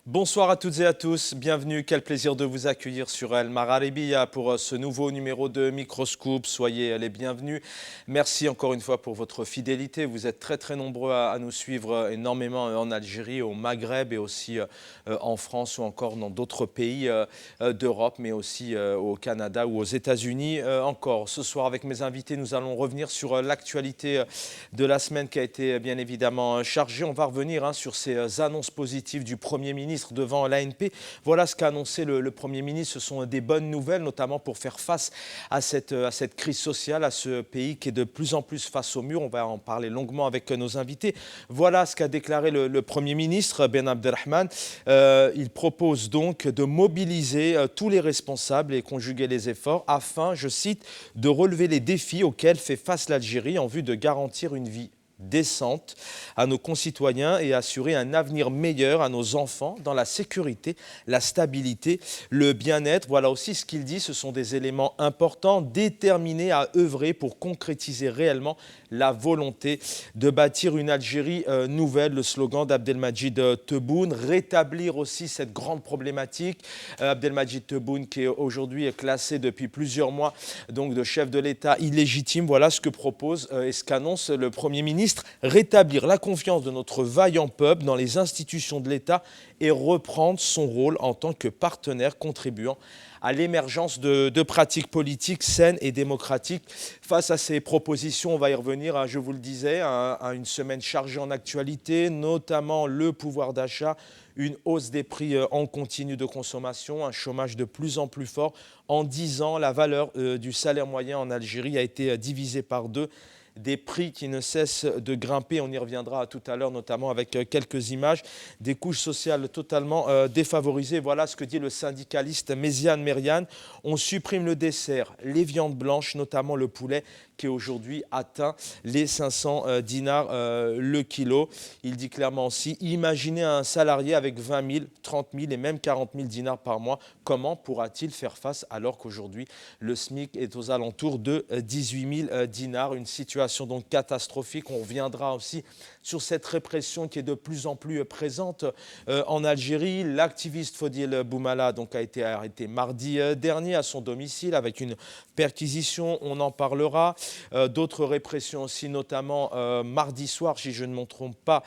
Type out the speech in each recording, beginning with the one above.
Bonsoir à toutes et à tous, bienvenue, quel plaisir de vous accueillir sur El Magharibiya pour ce nouveau numéro de Microscope, soyez les bienvenus. Merci encore une fois pour votre fidélité, vous êtes très nombreux à nous suivre énormément en Algérie, au Maghreb et aussi en France ou encore dans d'autres pays d'Europe, mais aussi au Canada ou aux États-Unis. Encore ce soir avec mes invités, nous allons revenir sur l'actualité de la semaine qui a été bien évidemment chargée. On va revenir sur ces annonces positives du Premier ministre devant l'ANP. Voilà ce qu'a annoncé le Premier ministre. Ce sont des bonnes nouvelles, notamment pour faire face à cette crise sociale, à ce pays qui est de plus en plus face au mur. On va en parler longuement avec nos invités. Voilà ce qu'a déclaré le Premier ministre, Ben Abdelrahman. Il propose donc de mobiliser tous les responsables et conjuguer les efforts afin, je cite, de relever les défis auxquels fait face l'Algérie en vue de garantir une vie décente à nos concitoyens et assurer un avenir meilleur à nos enfants dans la sécurité, la stabilité, le bien-être. Voilà aussi ce qu'il dit, ce sont des éléments importants, déterminés à œuvrer pour concrétiser réellement la volonté de bâtir une Algérie nouvelle, le slogan d'Abdelmajid Tebboune, rétablir aussi cette grande problématique. Abdelmajid Tebboune qui est aujourd'hui classé depuis plusieurs mois donc de chef de l'État illégitime. Voilà ce que propose et ce qu'annonce le Premier ministre, rétablir la confiance de notre vaillant peuple dans les institutions de l'État et reprendre son rôle en tant que partenaire contribuant à l'émergence de pratiques politiques saines et démocratiques. Face à ces propositions, on va y revenir, je vous le disais, à une semaine chargée en actualité, notamment le pouvoir d'achat, une hausse des prix en continu de consommation, un chômage de plus en plus fort. En 10 ans, la valeur du salaire moyen en Algérie a été divisée par deux, des prix qui ne cessent de grimper. On y reviendra tout à l'heure, notamment avec quelques images, des couches sociales totalement défavorisées. Voilà ce que dit le syndicaliste Méziane Meriane. On supprime le dessert, les viandes blanches, notamment le poulet, qui aujourd'hui atteint les 500 dinars le kilo. Il dit clairement aussi, imaginez un salarié avec 20 000, 30 000 et même 40 000 dinars par mois. Comment pourra-t-il faire face alors qu'aujourd'hui le SMIC est aux alentours de 18 000 dinars? Une situation donc catastrophique. On reviendra aussi sur cette répression qui est de plus en plus présente en Algérie. L'activiste Fodil Boumala donc, a été arrêté mardi dernier à son domicile avec une perquisition. On en parlera. D'autres répressions aussi, notamment mardi soir, si je ne me trompe pas,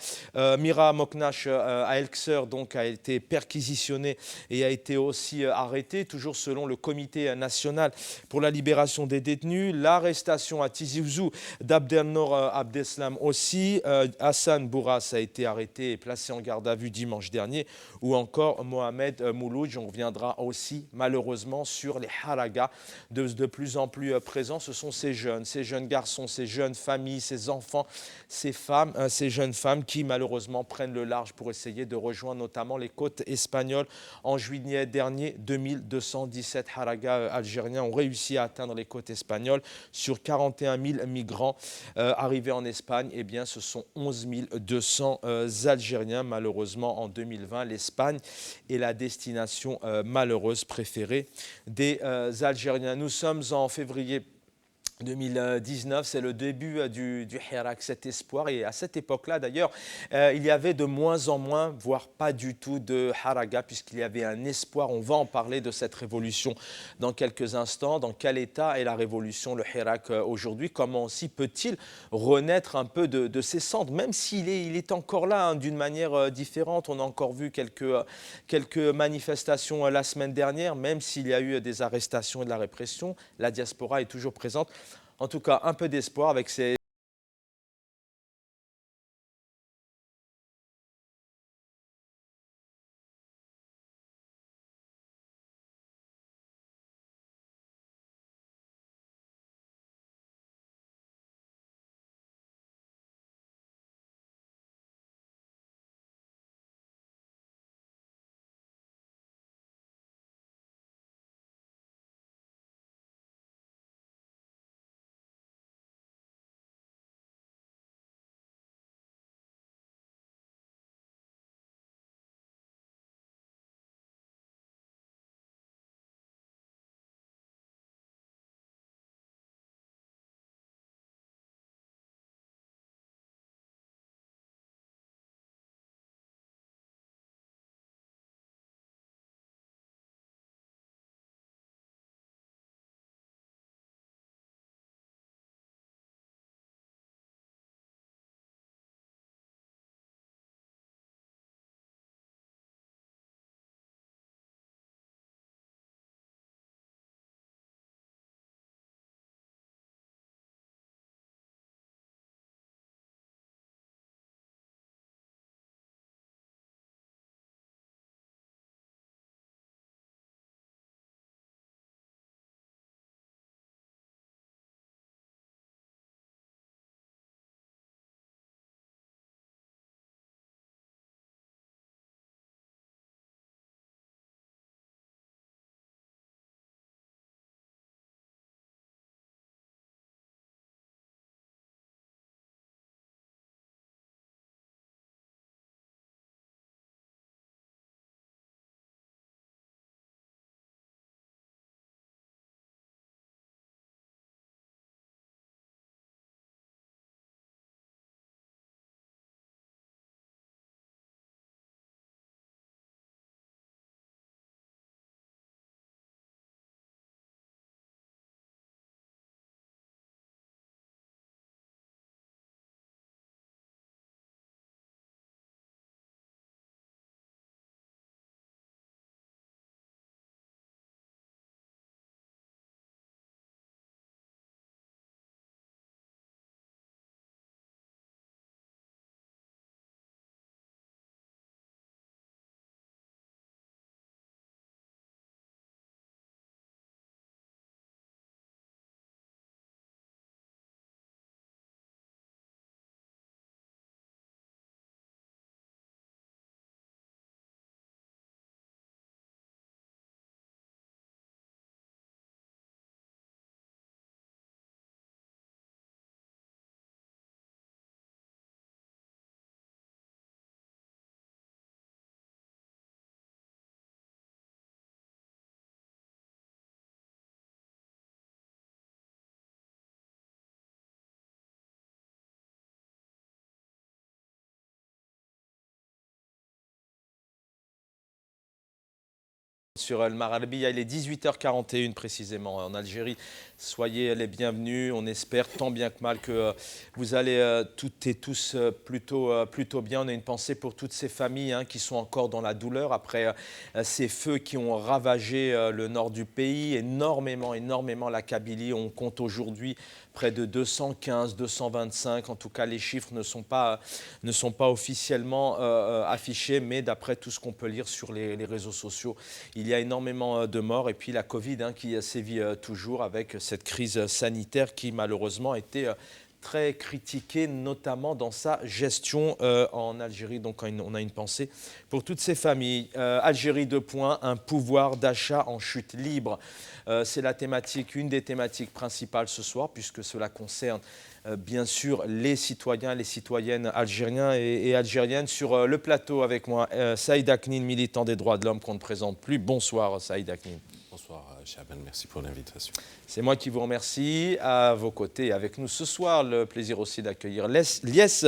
Mira Moknache à Elxer donc, a été perquisitionnée et a été aussi arrêtée, toujours selon le Comité national pour la libération des détenus. L'arrestation à Tizi Ouzou d'Abdelnour Abdeslam aussi. Hassan Bourras a été arrêté et placé en garde à vue dimanche dernier. Ou encore Mohamed Mouloudj. On reviendra aussi malheureusement sur les haragas de plus en plus présents. Ce sont ces jeunes garçons, ces jeunes familles, ces enfants, ces femmes, ces jeunes femmes qui malheureusement prennent le large pour essayer de rejoindre notamment les côtes espagnoles. En juillet dernier, 2217 haragas algériens ont réussi à atteindre les côtes espagnoles. Sur 41 000 migrants arrivés en Espagne, eh bien, ce sont 11 200 Algériens. Malheureusement, en 2020, l'Espagne est la destination malheureuse préférée des Algériens. Nous sommes en février 2019, c'est le début du Hirak, cet espoir. Et à cette époque-là, d'ailleurs, il y avait de moins en moins, voire pas du tout de haraga, puisqu'il y avait un espoir. On va en parler de cette révolution dans quelques instants. Dans quel état est la révolution, le Hirak, aujourd'hui? Comment aussi peut-il renaître un peu de ses cendres, même s'il il est encore là d'une manière différente. On a encore vu quelques manifestations la semaine dernière, même s'il y a eu des arrestations et de la répression. La diaspora est toujours présente. En tout cas, un peu d'espoir avec ces Sur El Maralbiya, il est 18h41 précisément en Algérie. Soyez les bienvenus. On espère tant bien que mal que vous allez toutes et tous plutôt bien. On a une pensée pour toutes ces familles qui sont encore dans la douleur après ces feux qui ont ravagé le nord du pays. Énormément la Kabylie. On compte aujourd'hui près de 215, 225. En tout cas, les chiffres ne sont pas officiellement affichés, mais d'après tout ce qu'on peut lire sur les réseaux sociaux, il y a énormément de morts. Et puis la Covid qui sévit toujours avec cette crise sanitaire qui malheureusement a été très critiquée, notamment dans sa gestion en Algérie. Donc on a une pensée pour toutes ces familles. Algérie 2 points, un pouvoir d'achat en chute libre. C'est la thématique, une des thématiques principales ce soir, puisque cela concerne bien sûr les citoyens, les citoyennes algériens et algériennes. Sur le plateau avec moi, Saïd Aknin, militant des droits de l'homme qu'on ne présente plus. Bonsoir Saïd Aknin. Bonsoir Chaban, merci pour l'invitation. C'est moi qui vous remercie. À vos côtés, avec nous ce soir, le plaisir aussi d'accueillir Lies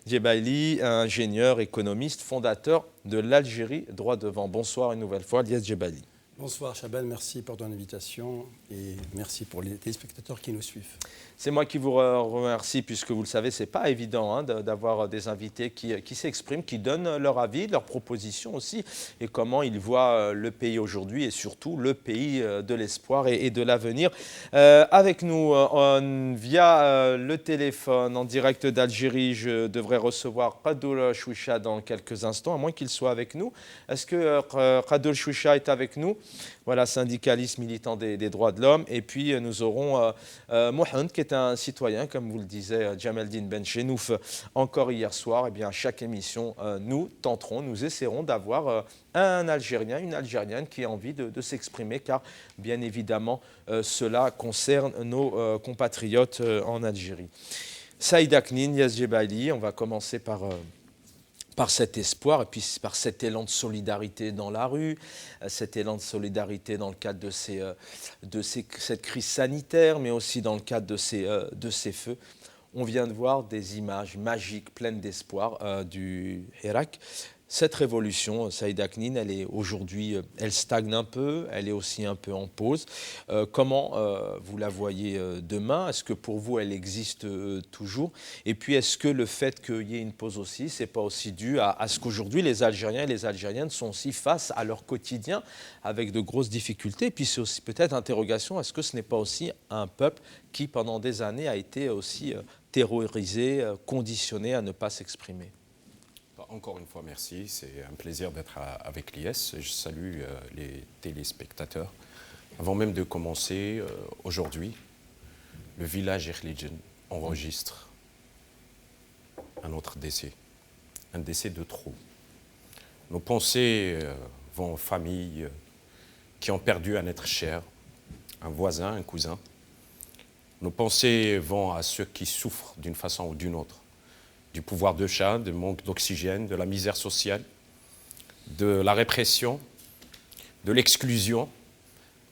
Djebaili, ingénieur, économiste, fondateur de l'Algérie Droit Devant. Bonsoir une nouvelle fois, Lies Djebaili. Bonsoir Chaban, merci pour ton invitation et merci pour les téléspectateurs qui nous suivent. C'est moi qui vous remercie puisque vous le savez, ce n'est pas évident d'avoir des invités qui s'expriment, qui donnent leur avis, leurs propositions aussi et comment ils voient le pays aujourd'hui et surtout le pays de l'espoir et de l'avenir. Avec nous, via le téléphone en direct d'Algérie, je devrais recevoir Khadoul Choucha dans quelques instants, à moins qu'il soit avec nous. Est-ce que Khadoul Choucha est avec nous ? Voilà, syndicaliste militant des droits de l'homme. Et puis nous aurons Mohand, qui est un citoyen, comme vous le disait Djamaldine Benchenouf encore hier soir. Et bien à chaque émission, nous essaierons d'avoir un Algérien, une Algérienne qui a envie de s'exprimer, car bien évidemment, cela concerne nos compatriotes en Algérie. Saïd Aknin, Lies Djebaili, on va commencer par cet espoir et puis par cet élan de solidarité dans la rue, cet élan de solidarité dans le cadre de cette crise sanitaire, mais aussi dans le cadre de ces feux. On vient de voir des images magiques, pleines d'espoir du Hirak. Cette révolution, Saïd Aknin, elle est aujourd'hui, elle stagne un peu, elle est aussi un peu en pause. Comment vous la voyez demain? Est-ce que pour vous, elle existe toujours? Et puis, est-ce que le fait qu'il y ait une pause aussi, c'est pas aussi dû à ce qu'aujourd'hui, les Algériens et les Algériennes sont aussi face à leur quotidien avec de grosses difficultés? Et puis, c'est aussi peut-être interrogation, est-ce que ce n'est pas aussi un peuple qui, pendant des années, a été aussi terrorisé, conditionné à ne pas s'exprimer? Encore une fois, merci. C'est un plaisir d'être avec l'IS. Je salue les téléspectateurs. Avant même de commencer, aujourd'hui, le village Erligen enregistre un autre décès. Un décès de trop. Nos pensées vont aux familles qui ont perdu un être cher, un voisin, un cousin. Nos pensées vont à ceux qui souffrent d'une façon ou d'une autre. Du pouvoir d'achat, du manque d'oxygène, de la misère sociale, de la répression, de l'exclusion,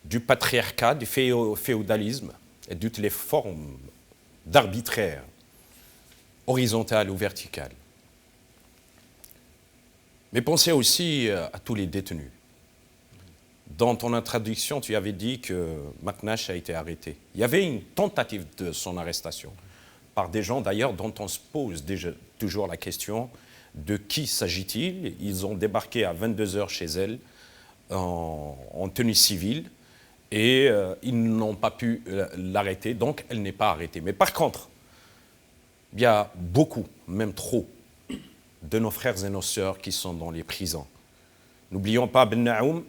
du patriarcat, du féodalisme et de toutes les formes d'arbitraire, horizontales ou verticales. Mais pensez aussi à tous les détenus. Dans ton introduction, tu avais dit que Maknache a été arrêté. Il y avait une tentative de son arrestation par des gens d'ailleurs dont on se pose déjà, toujours la question de qui s'agit-il. Ils ont débarqué à 22h chez elle en tenue civile et ils n'ont pas pu l'arrêter, donc elle n'est pas arrêtée. Mais par contre, il y a beaucoup, même trop, de nos frères et nos sœurs qui sont dans les prisons. N'oublions pas Ben Naoum,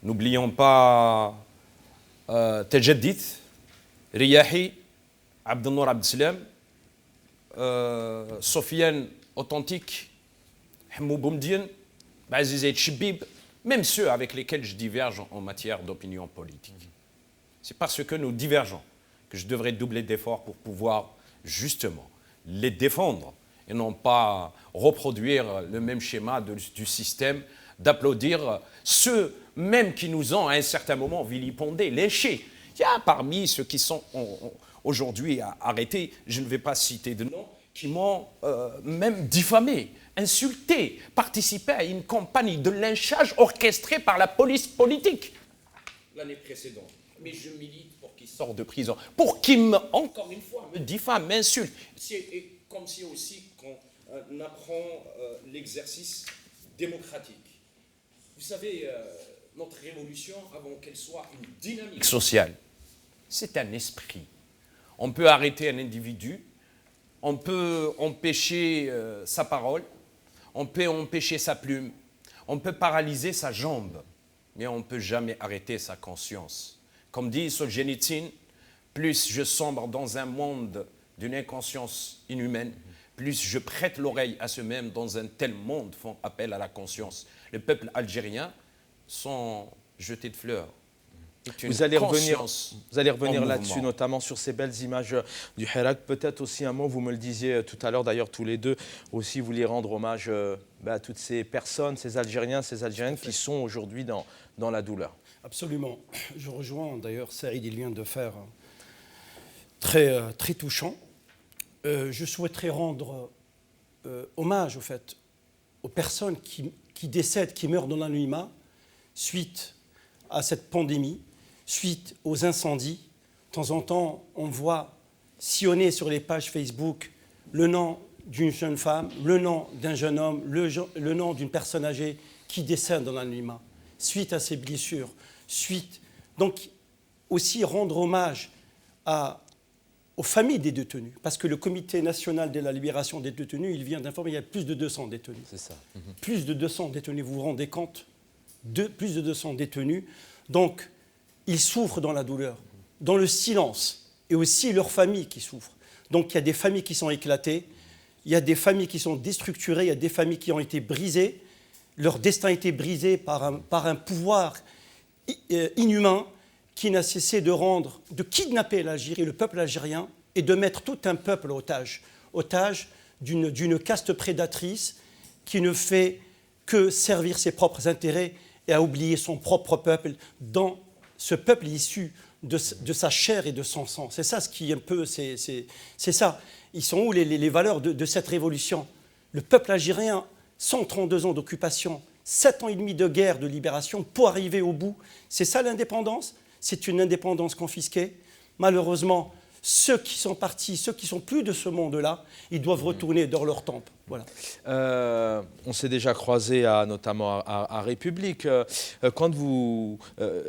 n'oublions pas Tajaddit, Riyahi, Abdelnour Abdesalam, Sofiane Authentique, Hamou Boumdien, Aziz Chibib, même ceux avec lesquels je diverge en matière d'opinion politique. C'est parce que nous divergeons que je devrais doubler d'efforts pour pouvoir justement les défendre et non pas reproduire le même schéma du système, d'applaudir ceux même qui nous ont à un certain moment vilipendés, léchés. Il y a parmi ceux qui sont aujourd'hui arrêtés, je ne vais pas citer de nom, qui m'ont même diffamé, insulté, participé à une campagne de lynchage orchestrée par la police politique l'année précédente. Mais je milite pour qu'il sorte de prison, pour qu'il, encore une fois, me diffame, m'insulte. C'est comme si aussi qu'on apprend l'exercice démocratique. Vous savez, notre révolution, avant qu'elle soit une dynamique sociale, c'est un esprit. On peut arrêter un individu, on peut empêcher sa parole, on peut empêcher sa plume, on peut paralyser sa jambe, mais on ne peut jamais arrêter sa conscience. Comme dit Solzhenitsyn, plus je sombre dans un monde d'une inconscience inhumaine, plus je prête l'oreille à ceux-mêmes dans un tel monde font appel à la conscience. Le peuple algérien, sans jeter de fleurs, vous allez revenir là-dessus, notamment sur ces belles images du Hirak. Peut-être aussi un mot, vous me le disiez tout à l'heure, d'ailleurs tous les deux, aussi vous voulez rendre hommage à toutes ces personnes, ces Algériens, ces Algériennes qui sont aujourd'hui dans la douleur. Absolument. Je rejoins d'ailleurs Saïd, il vient de faire très, très touchant. Je souhaiterais rendre hommage, au fait, aux personnes qui décèdent, qui meurent dans l'anonymat suite à cette pandémie, suite aux incendies. De temps en temps, on voit sillonner sur les pages Facebook le nom d'une jeune femme, le nom d'un jeune homme, le nom d'une personne âgée qui décède dans l'anonymat, suite à ces blessures, donc aussi rendre hommage aux familles des détenus, parce que le Comité national de la libération des détenus, il vient d'informer, il y a plus de 200 détenus. C'est ça. Plus de 200 détenus, vous vous rendez compte ? Plus de 200 détenus. Donc, ils souffrent dans la douleur, dans le silence, et aussi leurs familles qui souffrent. Donc, il y a des familles qui sont éclatées, il y a des familles qui sont déstructurées, il y a des familles qui ont été brisées, leur destin a été brisé par un pouvoir inhumain qui n'a cessé de kidnapper l'Algérie, le peuple algérien, et de mettre tout un peuple otage d'une caste prédatrice qui ne fait que servir ses propres intérêts et à oublier son propre peuple, dans ce peuple issu de sa chair et de son sang. C'est ça ce qui est un peu, c'est ça. Ils sont où les valeurs de cette révolution? Le peuple algérien, 132 ans d'occupation, 7 ans et demi de guerre, de libération, pour arriver au bout. C'est ça l'indépendance? C'est une indépendance confisquée. Malheureusement, ceux qui sont partis, ceux qui sont plus de ce monde-là, ils doivent retourner dans leur temple. Voilà. On s'est déjà croisé notamment à République. Quand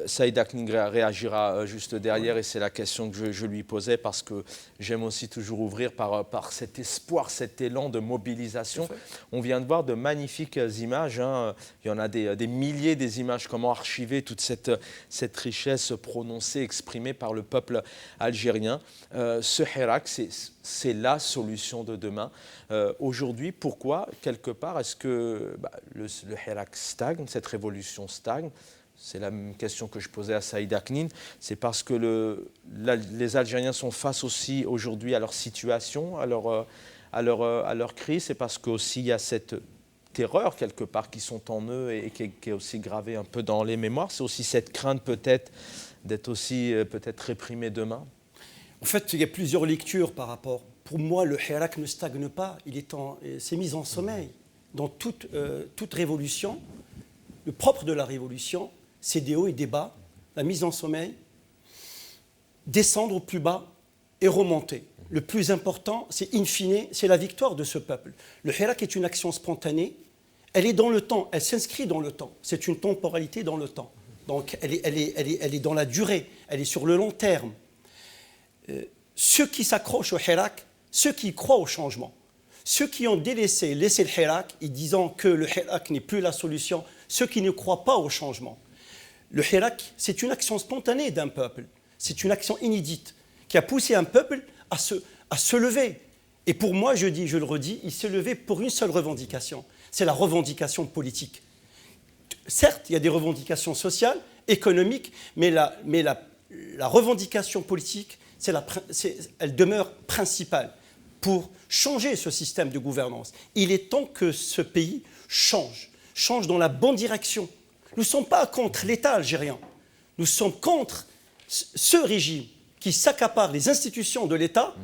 Saïd Aknin réagira juste derrière, et c'est la question que je lui posais, parce que j'aime aussi toujours ouvrir par cet espoir, cet élan de mobilisation. On vient de voir de magnifiques images. Hein. Il y en a des milliers des images, comment archiver toute cette richesse prononcée, exprimée par le peuple algérien. Ce Hirak, c'est la solution de demain. Aujourd'hui, pourquoi, quelque part, est-ce que le Hirak stagne, cette révolution stagne? C'est la même question que je posais à Saïd Aknin. C'est parce que les Algériens sont face aussi aujourd'hui à leur situation, à leur crise. C'est parce qu'aussi il y a cette terreur quelque part qui sont en eux et qui est aussi gravée un peu dans les mémoires. C'est aussi cette crainte peut-être d'être aussi peut-être réprimé demain. En fait, il y a plusieurs lectures par rapport. Pour moi, le Hirak ne stagne pas, c'est mis en sommeil. Dans toute révolution, le propre de la révolution, c'est des hauts et des bas, la mise en sommeil, descendre au plus bas et remonter. Le plus important, c'est in fine, c'est la victoire de ce peuple. Le Hirak est une action spontanée, elle est dans le temps, elle s'inscrit dans le temps. C'est une temporalité dans le temps. Donc elle est dans la durée, elle est sur le long terme. Ceux qui s'accrochent au Hirak, ceux qui croient au changement, ceux qui ont laissé le Hirak et disant que le Hirak n'est plus la solution, ceux qui ne croient pas au changement. Le Hirak, c'est une action spontanée d'un peuple, c'est une action inédite qui a poussé un peuple à se lever. Et pour moi, je le redis, il s'est levé pour une seule revendication, c'est la revendication politique. Certes, il y a des revendications sociales, économiques, mais la revendication politique, elle demeure principale pour changer ce système de gouvernance. Il est temps que ce pays change dans la bonne direction. Nous ne sommes pas contre l'État algérien, nous sommes contre ce régime qui s'accapare les institutions de l'État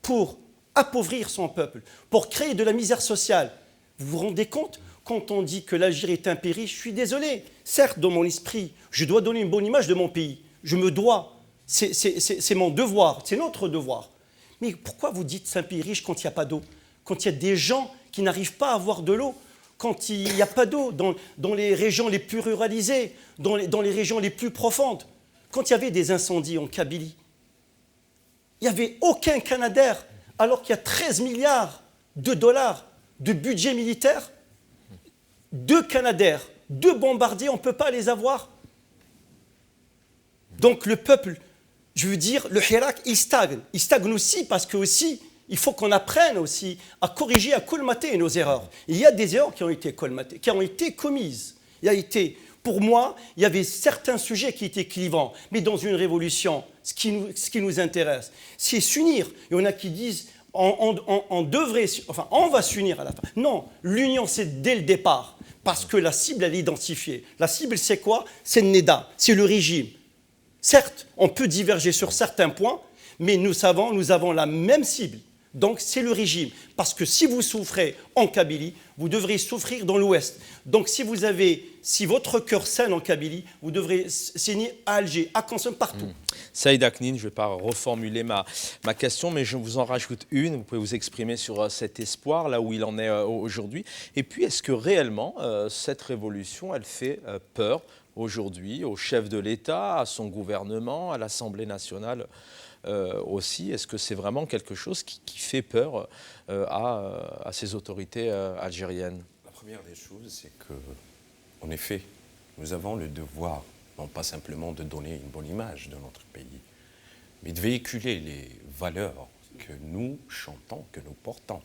pour appauvrir son peuple, pour créer de la misère sociale, Vous vous rendez compte? Quand on dit que l'Algérie est un pays, je suis désolé. Certes, dans mon esprit, je dois donner une bonne image de mon pays. Je me dois. C'est mon devoir, c'est notre devoir. Mais pourquoi vous dites c'est un pays riche quand il n'y a pas d'eau? Quand il y a des gens qui n'arrivent pas à avoir de l'eau? Quand il n'y a pas d'eau dans les régions les plus ruralisées, dans les régions les plus profondes? Quand il y avait des incendies en Kabylie, il n'y avait aucun Canadair, alors qu'il y a 13 milliards de dollars de budget militaire. 2 Canadair, 2 bombardiers, on ne peut pas les avoir. Donc le peuple, je veux dire, le Hirak, il stagne. Il stagne aussi parce que aussi, il faut qu'on apprenne aussi à corriger, à colmater nos erreurs. Il y a des erreurs qui ont été colmatées, qui ont été commises. Pour moi, il y avait certains sujets qui étaient clivants. Mais dans une révolution, ce qui nous intéresse, c'est s'unir. Il y en a qui disent, on va s'unir à la fin. Non, l'union, c'est dès le départ. Parce que la cible, elle est identifiée. La cible, c'est quoi? C'est le NEDA, c'est le régime. Certes, on peut diverger sur certains points, mais nous avons la même cible. Donc, c'est le régime. Parce que si vous souffrez en Kabylie, vous devrez souffrir dans l'Ouest. Donc, si votre cœur saigne en Kabylie, vous devrez saigner à Alger, à Consum, partout. Saïd Aknin, je ne vais pas reformuler ma question, mais je vous en rajoute une. Vous pouvez vous exprimer sur cet espoir, là où il en est aujourd'hui. Et puis, est-ce que réellement, cette révolution, elle fait peur aujourd'hui au chef de l'État, à son gouvernement, à l'Assemblée nationale aussi? Est-ce que c'est vraiment quelque chose qui fait peur à ces autorités algériennes? La première des choses, c'est que, en effet, nous avons le devoir, non pas simplement de donner une bonne image de notre pays, mais de véhiculer les valeurs que nous chantons, que nous portons.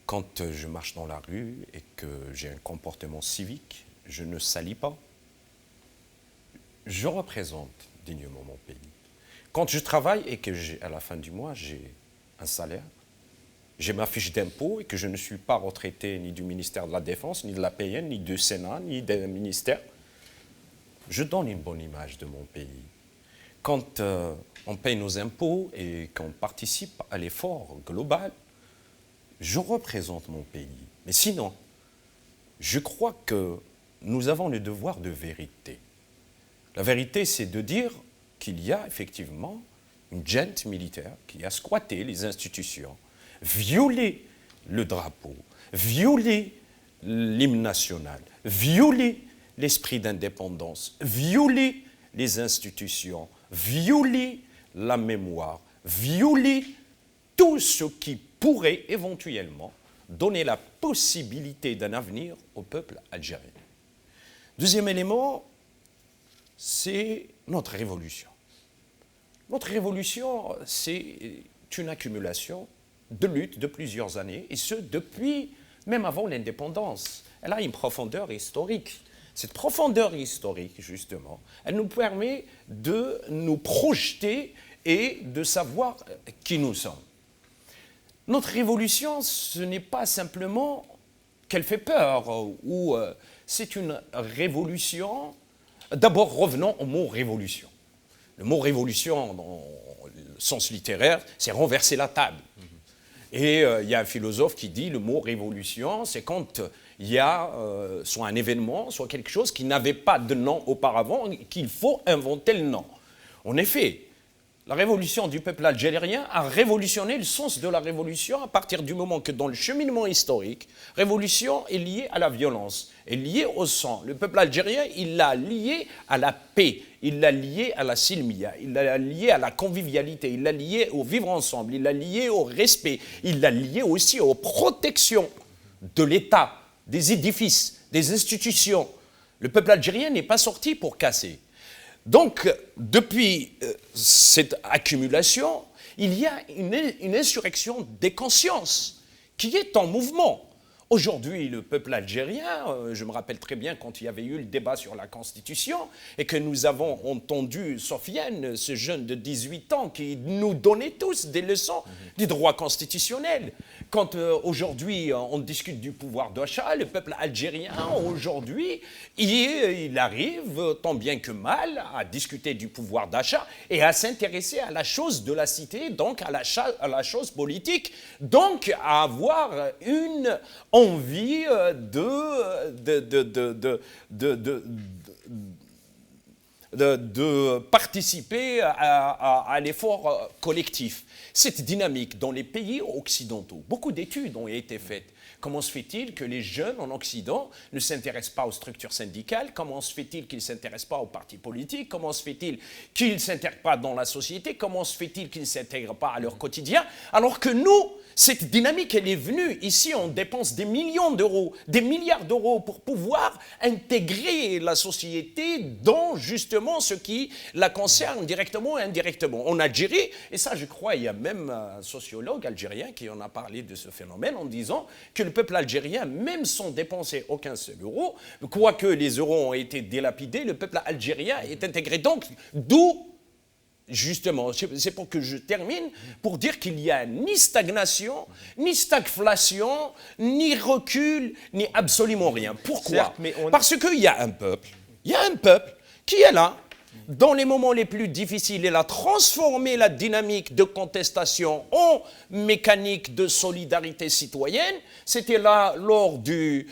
Quand je marche dans la rue et que j'ai un comportement civique, je ne salis pas. Je représente dignement mon pays. Quand je travaille et que à la fin du mois, j'ai un salaire, j'ai ma fiche d'impôt et que je ne suis pas retraité ni du ministère de la Défense, ni de la PN, ni du Sénat, ni des ministères, je donne une bonne image de mon pays. Quand on paye nos impôts et qu'on participe à l'effort global, je représente mon pays. Mais sinon, je crois que nous avons le devoir de vérité. La vérité, c'est de dire qu'il y a effectivement une junte militaire qui a squatté les institutions, violé le drapeau, violé l'hymne national, violé l'esprit d'indépendance, violé les institutions, violé la mémoire, violé tout ce qui pourrait éventuellement donner la possibilité d'un avenir au peuple algérien. Deuxième élément, c'est notre révolution. Notre révolution, c'est une accumulation de luttes de plusieurs années, et ce, depuis même avant l'indépendance. Elle a une profondeur historique. Cette profondeur historique, justement, elle nous permet de nous projeter et de savoir qui nous sommes. Notre révolution, ce n'est pas simplement qu'elle fait peur, ou c'est une révolution. D'abord, revenons au mot révolution. Le mot révolution, dans le sens littéraire, c'est renverser la table. Et il y a un philosophe qui dit le mot révolution, c'est quand il y a soit un événement, soit quelque chose qui n'avait pas de nom auparavant, qu'il faut inventer le nom. En effet, la révolution du peuple algérien a révolutionné le sens de la révolution à partir du moment que dans le cheminement historique, révolution est liée à la violence, est liée au sang. Le peuple algérien, il l'a lié à la paix, il l'a lié à la silmia, il l'a lié à la convivialité, il l'a lié au vivre ensemble, il l'a lié au respect, il l'a lié aussi aux protections de l'État, des édifices, des institutions. Le peuple algérien n'est pas sorti pour casser. Donc, depuis cette accumulation, il y a une insurrection des consciences qui est en mouvement. Aujourd'hui, le peuple algérien, je me rappelle très bien quand il y avait eu le débat sur la Constitution et que nous avons entendu Sofiane, ce jeune de 18 ans, qui nous donnait tous des leçons du droit constitutionnel. Quand aujourd'hui on discute du pouvoir d'achat, le peuple algérien aujourd'hui, il arrive tant bien que mal à discuter du pouvoir d'achat et à s'intéresser à la chose de la cité, donc à la chose politique, donc à avoir une envie de participer à l'effort collectif. Cette dynamique dans les pays occidentaux, beaucoup d'études ont été faites. Comment se fait-il que les jeunes en Occident ne s'intéressent pas aux structures syndicales? Comment se fait-il qu'ils ne s'intéressent pas aux partis politiques? Comment se fait-il qu'ils ne s'intègrent pas dans la société? Comment se fait-il qu'ils ne s'intègrent pas à leur quotidien? Alors que nous, cette dynamique, elle est venue. Ici, on dépense des millions d'euros, des milliards d'euros pour pouvoir intégrer la société dans justement ce qui la concerne directement ou indirectement. En Algérie, et ça je crois, il y a même un sociologue algérien qui en a parlé de ce phénomène en disant que le peuple algérien, même sans dépenser aucun seul euro, quoique les euros ont été délapidés, le peuple algérien est intégré. Donc, d'où justement, c'est pour que je termine, pour dire qu'il n'y a ni stagnation, ni stagflation, ni recul, ni absolument rien. Pourquoi? Certes, mais Parce qu'il y a un peuple qui est là, dans les moments les plus difficiles, il a transformé la dynamique de contestation en mécanique de solidarité citoyenne. C'était là lors du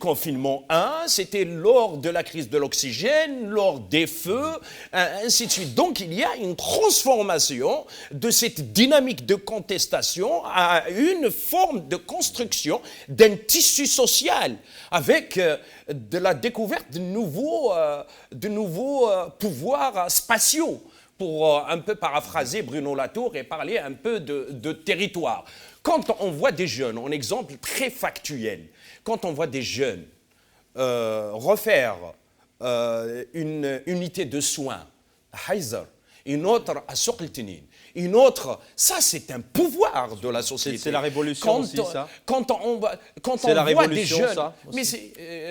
confinement 1, c'était lors de la crise de l'oxygène, lors des feux, ainsi de suite. Donc il y a une transformation de cette dynamique de contestation à une forme de construction d'un tissu social avec de la découverte de nouveaux pouvoirs spatiaux, pour un peu paraphraser Bruno Latour et parler un peu de territoire. Quand on voit des jeunes, un exemple très factuel, quand on voit des jeunes refaire une unité de soins à Haïzer, une autre à Souq el-Tenin, une autre, ça c'est un pouvoir de la société. C'est la révolution aussi, ça. Quand on voit des jeunes, ça, mais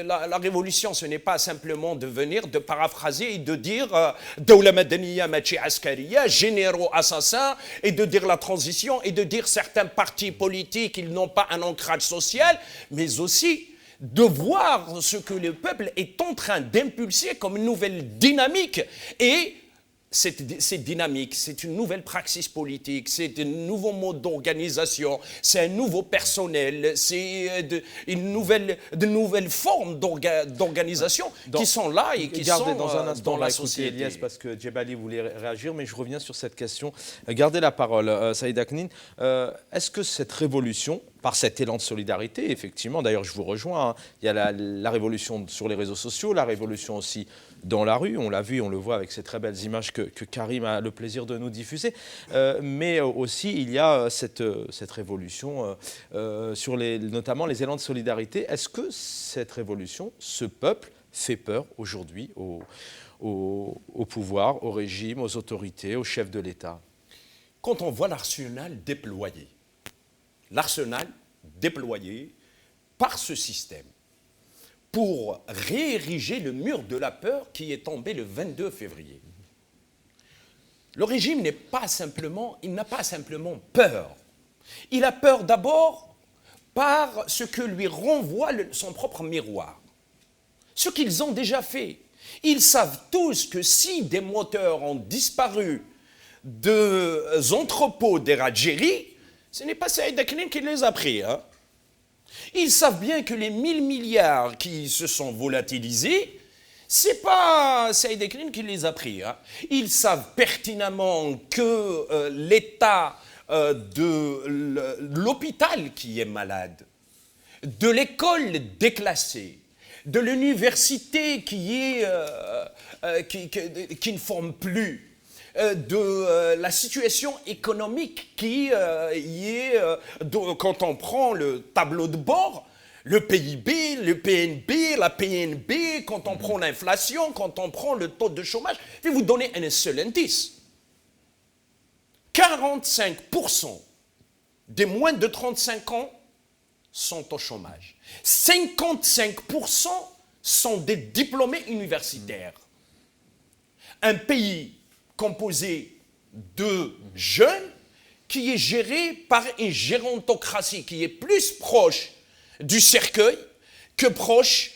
la révolution, ce n'est pas simplement de venir, de paraphraser et de dire Dawla Madaniya Machi Askariya, généraux assassins, et de dire la transition, et de dire certains partis politiques, ils n'ont pas un ancrage social, mais aussi de voir ce que le peuple est en train d'impulser comme une nouvelle dynamique. Et cette dynamique, c'est une nouvelle praxis politique, c'est un nouveau mode d'organisation, c'est un nouveau personnel, c'est de nouvelles formes d'organisation qui sont là et qui sont dans un instant, dans la société. Elias, parce que Djebali voulait réagir, mais je reviens sur cette question. Gardez la parole, Saïd Aknin. Est-ce que cette révolution, par cet élan de solidarité, effectivement, d'ailleurs je vous rejoins, hein, il y a la révolution sur les réseaux sociaux, la révolution aussi dans la rue, on l'a vu, on le voit avec ces très belles images que Karim a le plaisir de nous diffuser, mais aussi il y a cette révolution sur notamment les élans de solidarité. Est-ce que cette révolution, ce peuple, fait peur aujourd'hui au pouvoir, au régime, aux autorités, aux chefs de l'État? Quand on voit l'arsenal déployé par ce système pour réériger le mur de la peur qui est tombé le 22 février. Le régime n'a pas simplement peur. Il a peur d'abord par ce que lui renvoie son propre miroir. Ce qu'ils ont déjà fait. Ils savent tous que si des moteurs ont disparu des entrepôts des Rajeri, ce n'est pas Saïd Aknin qui les a pris. Hein. Ils savent bien que les 1000 milliards qui se sont volatilisés, ce n'est pas Saïd Aknin qui les a pris. Hein. Ils savent pertinemment que l'état de l'hôpital qui est malade, de l'école déclassée, de l'université qui ne forme plus, de la situation économique qui y est, quand on prend le tableau de bord, le PIB, le PNB, la PNB, quand on prend l'inflation, quand on prend le taux de chômage, je vais vous donner un seul indice. 45% des moins de 35 ans sont au chômage. 55% sont des diplômés universitaires. Un pays composé de jeunes qui est géré par une gérontocratie qui est plus proche du cercueil que proche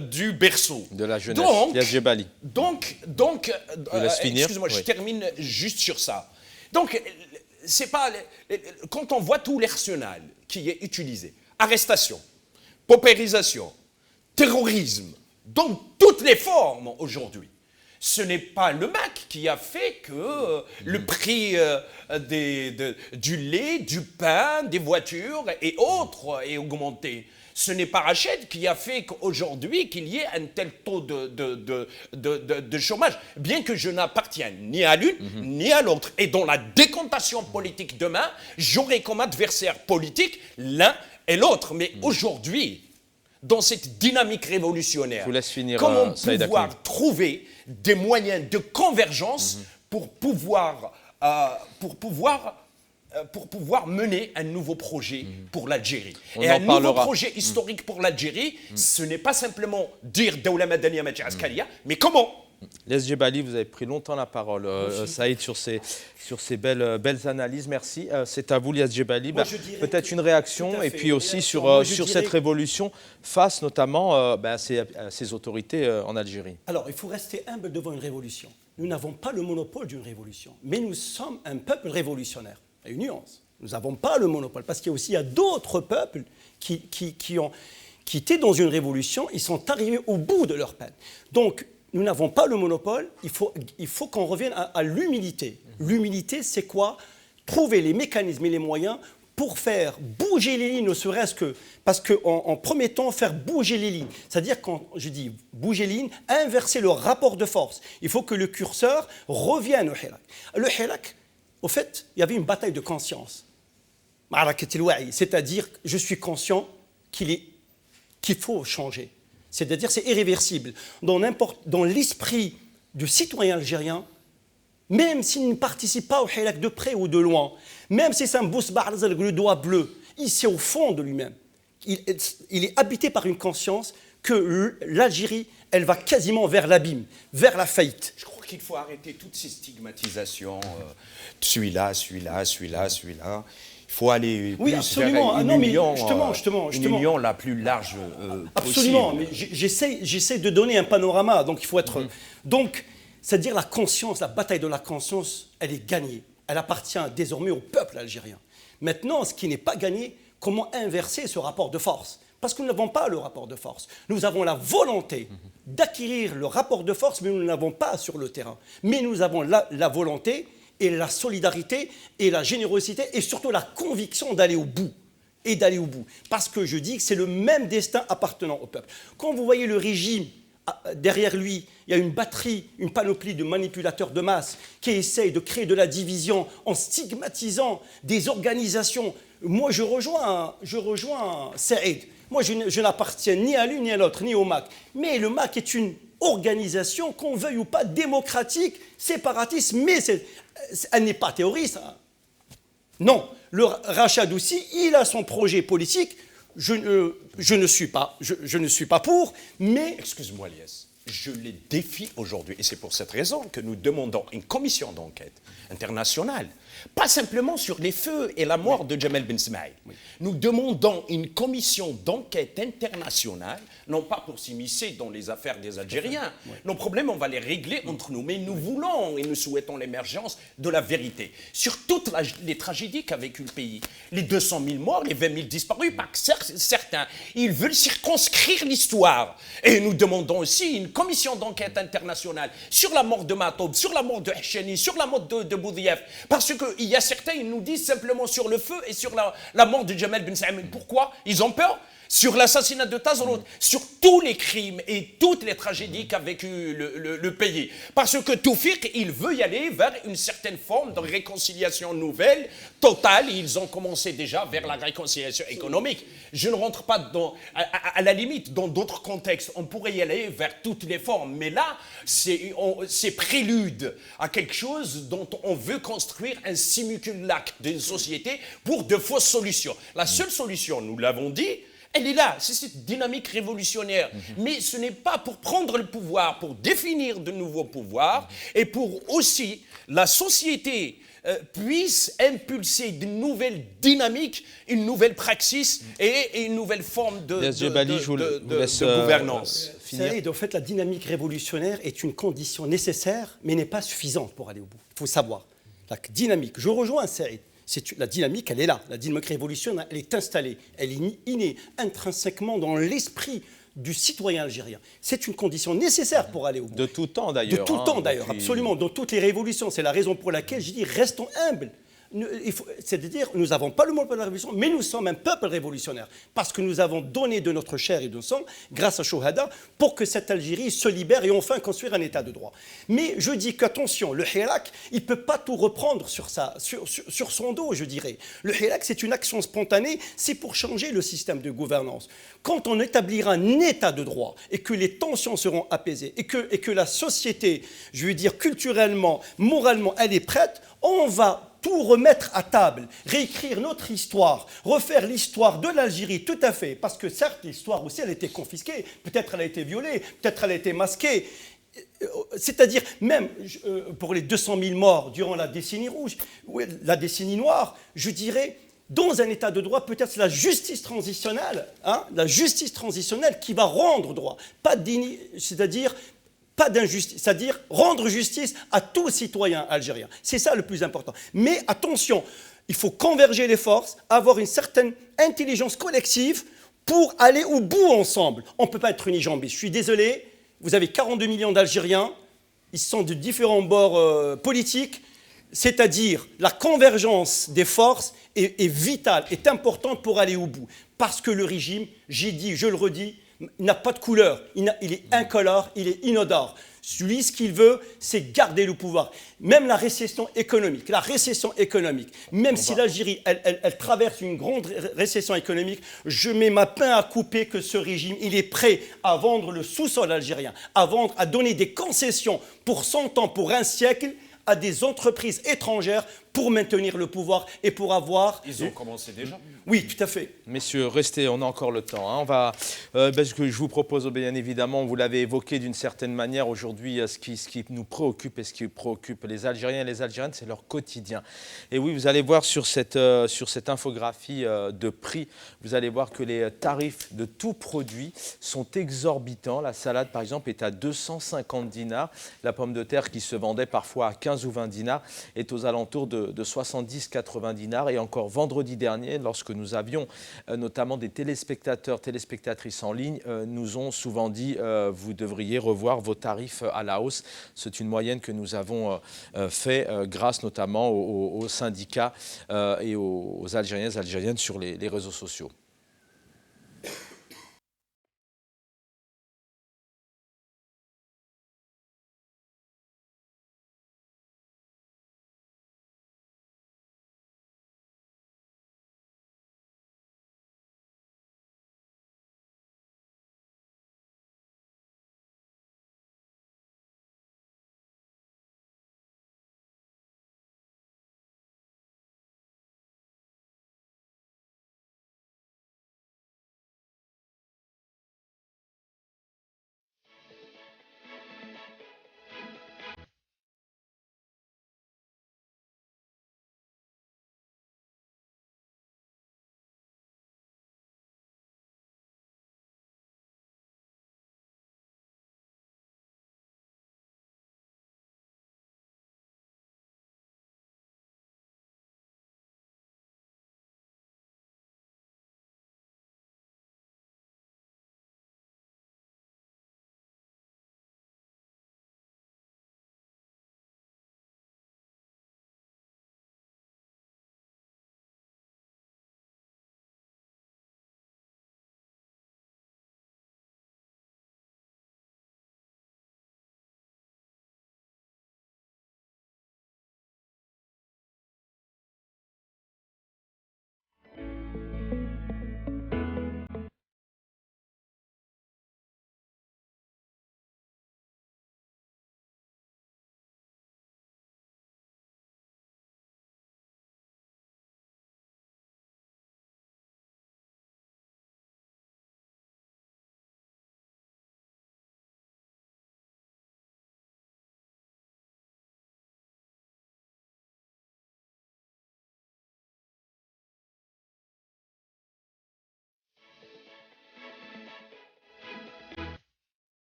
du berceau. De la jeunesse. Lias Djebali. Donc, excuse-moi, je termine juste sur ça. Donc, c'est pas quand on voit tout l'arsenal qui est utilisé, arrestation, paupérisation, terrorisme, dans toutes les formes aujourd'hui. Ce n'est pas le MAC qui a fait que le prix du lait, du pain, des voitures et autres est augmenté. Ce n'est pas Rachid qui a fait qu'aujourd'hui qu'il y ait un tel taux de chômage, bien que je n'appartienne ni à l'une ni à l'autre. Et dans la décantation politique demain, j'aurai comme adversaire politique l'un et l'autre. Mais aujourd'hui, dans cette dynamique révolutionnaire, comment pouvoir trouver des moyens de convergence pour pouvoir mener un nouveau projet pour l'Algérie. Et un nouveau projet historique pour l'Algérie, ce n'est pas simplement dire Dawla Madaniya Maji Askaria, mais comment? Lias Djebali, vous avez pris longtemps la parole, Saïd, sur ces belles analyses. Merci. C'est à vous, Lias Djebali. Peut-être une réaction, et puis aussi sur cette révolution face notamment à ces autorités en Algérie. Alors, il faut rester humble devant une révolution. Nous n'avons pas le monopole d'une révolution, mais nous sommes un peuple révolutionnaire. Il y a une nuance. Nous n'avons pas le monopole, parce qu'il y a d'autres peuples qui étaient dans une révolution, ils sont arrivés au bout de leur peine. Donc, nous n'avons pas le monopole, il faut qu'on revienne à l'humilité. L'humilité, c'est quoi? Trouver les mécanismes et les moyens pour faire bouger les lignes, ne serait-ce que... Parce qu'en premier temps, faire bouger les lignes. C'est-à-dire, quand je dis bouger les lignes, inverser le rapport de force. Il faut que le curseur revienne au Hirak. Le Hirak, au fait, il y avait une bataille de conscience. C'est-à-dire, je suis conscient qu'il faut changer. C'est-à-dire, c'est irréversible. Dans l'esprit du citoyen algérien, même s'il ne participe pas au Hirak de près ou de loin, même si c'est un bousbar, le doigt bleu, il sait au fond de lui-même. Il est habité par une conscience que l'Algérie, elle va quasiment vers l'abîme, vers la faillite. Je crois qu'il faut arrêter toutes ces stigmatisations. Celui-là. Il faut aller plus vers une union la plus large absolument, possible. Mais j'essaie de donner un panorama, donc il faut être... Donc, c'est-à-dire la conscience, la bataille de la conscience, elle est gagnée. Elle appartient désormais au peuple algérien. Maintenant, ce qui n'est pas gagné, comment inverser ce rapport de force? Parce que nous n'avons pas le rapport de force. Nous avons la volonté d'acquérir le rapport de force, mais nous ne l'avons pas sur le terrain. Mais nous avons la volonté et la solidarité et la générosité et surtout la conviction d'aller au bout. Parce que je dis que c'est le même destin appartenant au peuple. Quand vous voyez le régime, derrière lui, il y a une batterie, une panoplie de manipulateurs de masse qui essayent de créer de la division en stigmatisant des organisations. Moi, je rejoins Saïd. Moi, je n'appartiens ni à l'une ni à l'autre, ni au MAC. Mais le MAC est une organisation, qu'on veuille ou pas, démocratique, séparatiste, mais elle n'est pas terroriste. Hein. Non, le Rachad aussi, il a son projet politique. Je ne suis pas pour, mais... Excuse-moi, Lies, je les défie aujourd'hui. Et c'est pour cette raison que nous demandons une commission d'enquête internationale. Pas simplement sur les feux et la mort de Jamal Ben Smaïl. Nous demandons une commission d'enquête internationale, non pas pour s'immiscer dans les affaires des Algériens. Nos problèmes, on va les régler entre nous. Mais nous voulons et nous souhaitons l'émergence de la vérité sur toutes les tragédies qu'a vécu le pays. Les 200 000 morts, les 20 000 disparus, pas que certains. Ils veulent circonscrire l'histoire. Et nous demandons aussi une commission d'enquête internationale sur la mort de Matoub, sur la mort de Hachani, sur la mort de Boudiaf. Parce qu'il y a certains, ils nous disent simplement sur le feu et sur la mort de Jamal Ben Smaïl. Pourquoi? Ils ont peur? Sur l'assassinat de Tazrout, sur tous les crimes et toutes les tragédies qu'a vécu le pays. Parce que Toufik, il veut y aller vers une certaine forme de réconciliation nouvelle, totale. Ils ont commencé déjà vers la réconciliation économique. Je ne rentre pas à la limite, dans d'autres contextes, on pourrait y aller vers toutes les formes. Mais là, c'est prélude à quelque chose dont on veut construire un simulacre d'une société pour de fausses solutions. La seule solution, nous l'avons dit, elle est là, c'est cette dynamique révolutionnaire. Mais ce n'est pas pour prendre le pouvoir, pour définir de nouveaux pouvoirs, et pour aussi la société puisse impulser de nouvelles dynamiques, une nouvelle praxis et une nouvelle forme de gouvernance. En fait, la dynamique révolutionnaire est une condition nécessaire, mais n'est pas suffisante pour aller au bout. Il faut savoir. La dynamique, je rejoins Saïd. La dynamique, elle est là. La dynamique révolutionnaire, elle est installée. Elle est innée intrinsèquement dans l'esprit du citoyen algérien. C'est une condition nécessaire pour aller au bout. De tout temps d'ailleurs. De tout temps d'ailleurs, absolument. Dans toutes les révolutions. C'est la raison pour laquelle je dis restons humbles. C'est-à-dire, nous n'avons pas le mot de la révolution, mais nous sommes un peuple révolutionnaire. Parce que nous avons donné de notre chair et de sang, grâce à Shohada, pour que cette Algérie se libère et enfin construire un état de droit. Mais je dis qu'attention, le Hirak, il ne peut pas tout reprendre sur son dos, je dirais. Le Hirak, c'est une action spontanée, c'est pour changer le système de gouvernance. Quand on établira un état de droit et que les tensions seront apaisées et que la société, je veux dire culturellement, moralement, elle est prête, on va tout remettre à table, réécrire notre histoire, refaire l'histoire de l'Algérie, tout à fait, parce que certes, l'histoire aussi, elle a été confisquée, peut-être elle a été violée, peut-être elle a été masquée, c'est-à-dire même pour les 200 000 morts durant la décennie rouge, la décennie noire, je dirais, dans un état de droit, peut-être c'est la justice transitionnelle qui va rendre droit, c'est-à-dire pas d'injustice, c'est-à-dire rendre justice à tout citoyen algérien. C'est ça le plus important. Mais attention, il faut converger les forces, avoir une certaine intelligence collective pour aller au bout ensemble. On ne peut pas être unijambiste. Je suis désolé, vous avez 42 millions d'Algériens, ils sont de différents bords politiques, c'est-à-dire la convergence des forces est vitale, est importante pour aller au bout. Parce que le régime, j'ai dit, je le redis, n'a pas de couleur, il est incolore, il est inodore. Lui, ce qu'il veut, c'est garder le pouvoir. Même la récession économique, même si l'Algérie, elle traverse une grande récession économique, je mets ma main à couper que ce régime, il est prêt à vendre le sous-sol algérien, à donner des concessions pour 100 ans, pour un siècle, à des entreprises étrangères pour maintenir le pouvoir et pour avoir... Ils ont commencé déjà. Oui, tout à fait. Messieurs, restez, on a encore le temps. Hein. Ce que je vous propose, bien évidemment, vous l'avez évoqué d'une certaine manière aujourd'hui, ce qui nous préoccupe et ce qui préoccupe les Algériens et les Algériennes, c'est leur quotidien. Et oui, vous allez voir sur cette infographie de prix, vous allez voir que les tarifs de tout produit sont exorbitants. La salade, par exemple, est à 250 dinars. La pomme de terre qui se vendait parfois à 15 ou 20 dinars est aux alentours de 70-80 dinars. Et encore vendredi dernier, lorsque nous avions notamment des téléspectatrices en ligne, nous ont souvent dit vous devriez revoir vos tarifs à la hausse. C'est une moyenne que nous avons fait grâce notamment aux syndicats et aux Algériens et Algériennes sur les réseaux sociaux.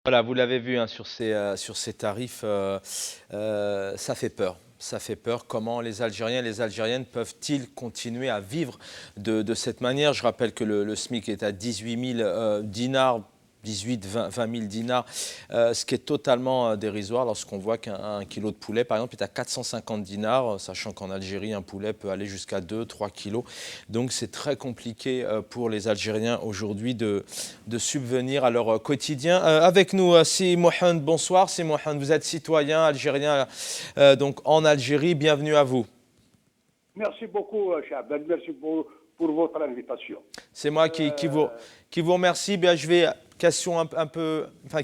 Voilà, vous l'avez vu hein, sur ces tarifs, ça fait peur. Ça fait peur. Comment les Algériens et les Algériennes peuvent-ils continuer à vivre de cette manière? Je rappelle que le SMIC est à 18 000 dinars, 18, 20 000 dinars, ce qui est totalement dérisoire lorsqu'on voit qu'un kilo de poulet, par exemple, est à 450 dinars, sachant qu'en Algérie, un poulet peut aller jusqu'à 2-3 kilos. Donc c'est très compliqué pour les Algériens aujourd'hui de subvenir à leur quotidien. Avec nous, Si Mohamed, bonsoir. Si Mohamed, vous êtes citoyen algérien donc en Algérie, bienvenue à vous. Merci beaucoup, Chaban. Merci pour votre invitation. C'est moi qui vous remercie. Bien, je vais question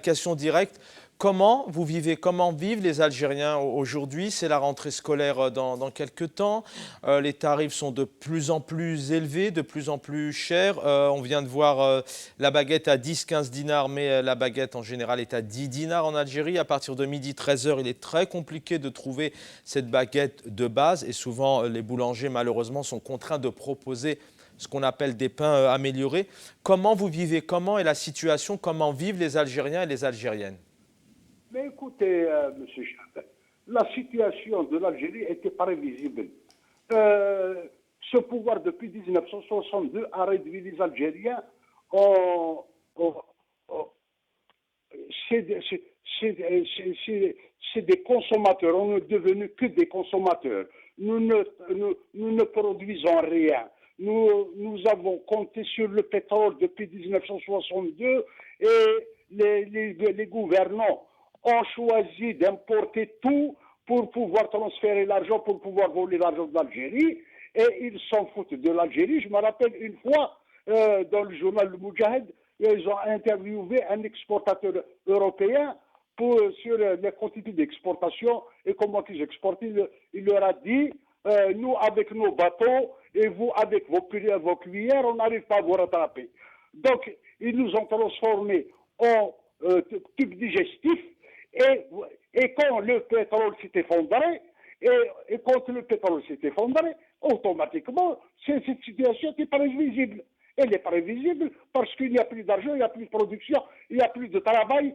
question directe. Comment vous vivez, comment vivent les Algériens aujourd'hui? C'est la rentrée scolaire dans quelques temps. Les tarifs sont de plus en plus élevés, de plus en plus chers. On vient de voir la baguette à 10-15 dinars, mais la baguette en général est à 10 dinars en Algérie. À partir de midi, 13h, il est très compliqué de trouver cette baguette de base. Et souvent, les boulangers, malheureusement, sont contraints de proposer ce qu'on appelle des pains améliorés. Comment vous vivez? Comment est la situation? Comment vivent les Algériens et les Algériennes? Mais écoutez, Monsieur Chaban, la situation de l'Algérie était prévisible. Ce pouvoir, depuis 1962, a réduit les Algériens c'est des consommateurs. On n'est devenu que des consommateurs. Nous ne produisons rien. Nous avons compté sur le pétrole depuis 1962 et les gouvernants ont choisi d'importer tout pour pouvoir transférer l'argent, pour pouvoir voler l'argent de l'Algérie. Et ils s'en foutent de l'Algérie. Je me rappelle une fois, dans le journal Le Moudjahid, ils ont interviewé un exportateur européen sur les quantités d'exportation et comment ils exportent. Il leur a dit, nous avec nos bateaux et vous avec vos cuillères, on n'arrive pas à vous rattraper. Donc, ils nous ont transformés en tube digestif et quand le pétrole s'est effondré, et quand le pétrole s'est effondré, automatiquement, cette situation est prévisible. Elle est prévisible parce qu'il n'y a plus d'argent, il n'y a plus de production, il n'y a plus de travail.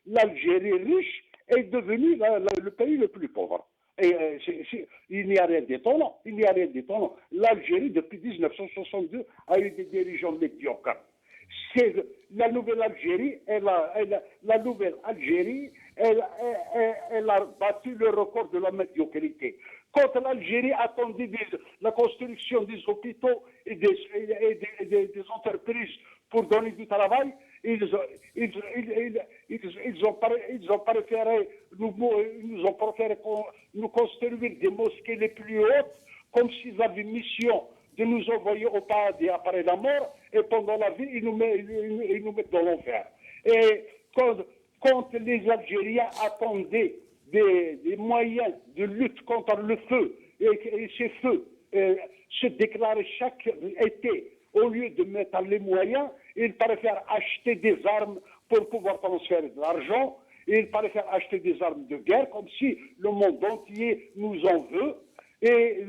L'Algérie riche est devenue le pays le plus pauvre. Et il n'y a rien d'étonnant. Il n'y a rien d'étonnant. L'Algérie, depuis 1962, a eu des dirigeants médiocres. C'est la nouvelle Algérie, la nouvelle Algérie, elle a battu le record de la médiocrité. Quand l'Algérie attendait la construction des hôpitaux et des entreprises pour donner du travail, ils ont préféré nous construire des mosquées les plus hautes, comme s'ils avaient mission de nous envoyer au paradis après la mort, et pendant la vie, ils nous mettent dans l'enfer. Et quand les Algériens attendaient des moyens de lutte contre le feu, et ces feux se déclaraient chaque été, au lieu de mettre les moyens, ils préfèrent acheter des armes pour pouvoir transférer de l'argent, ils préfèrent acheter des armes de guerre, comme si le monde entier nous en veut, et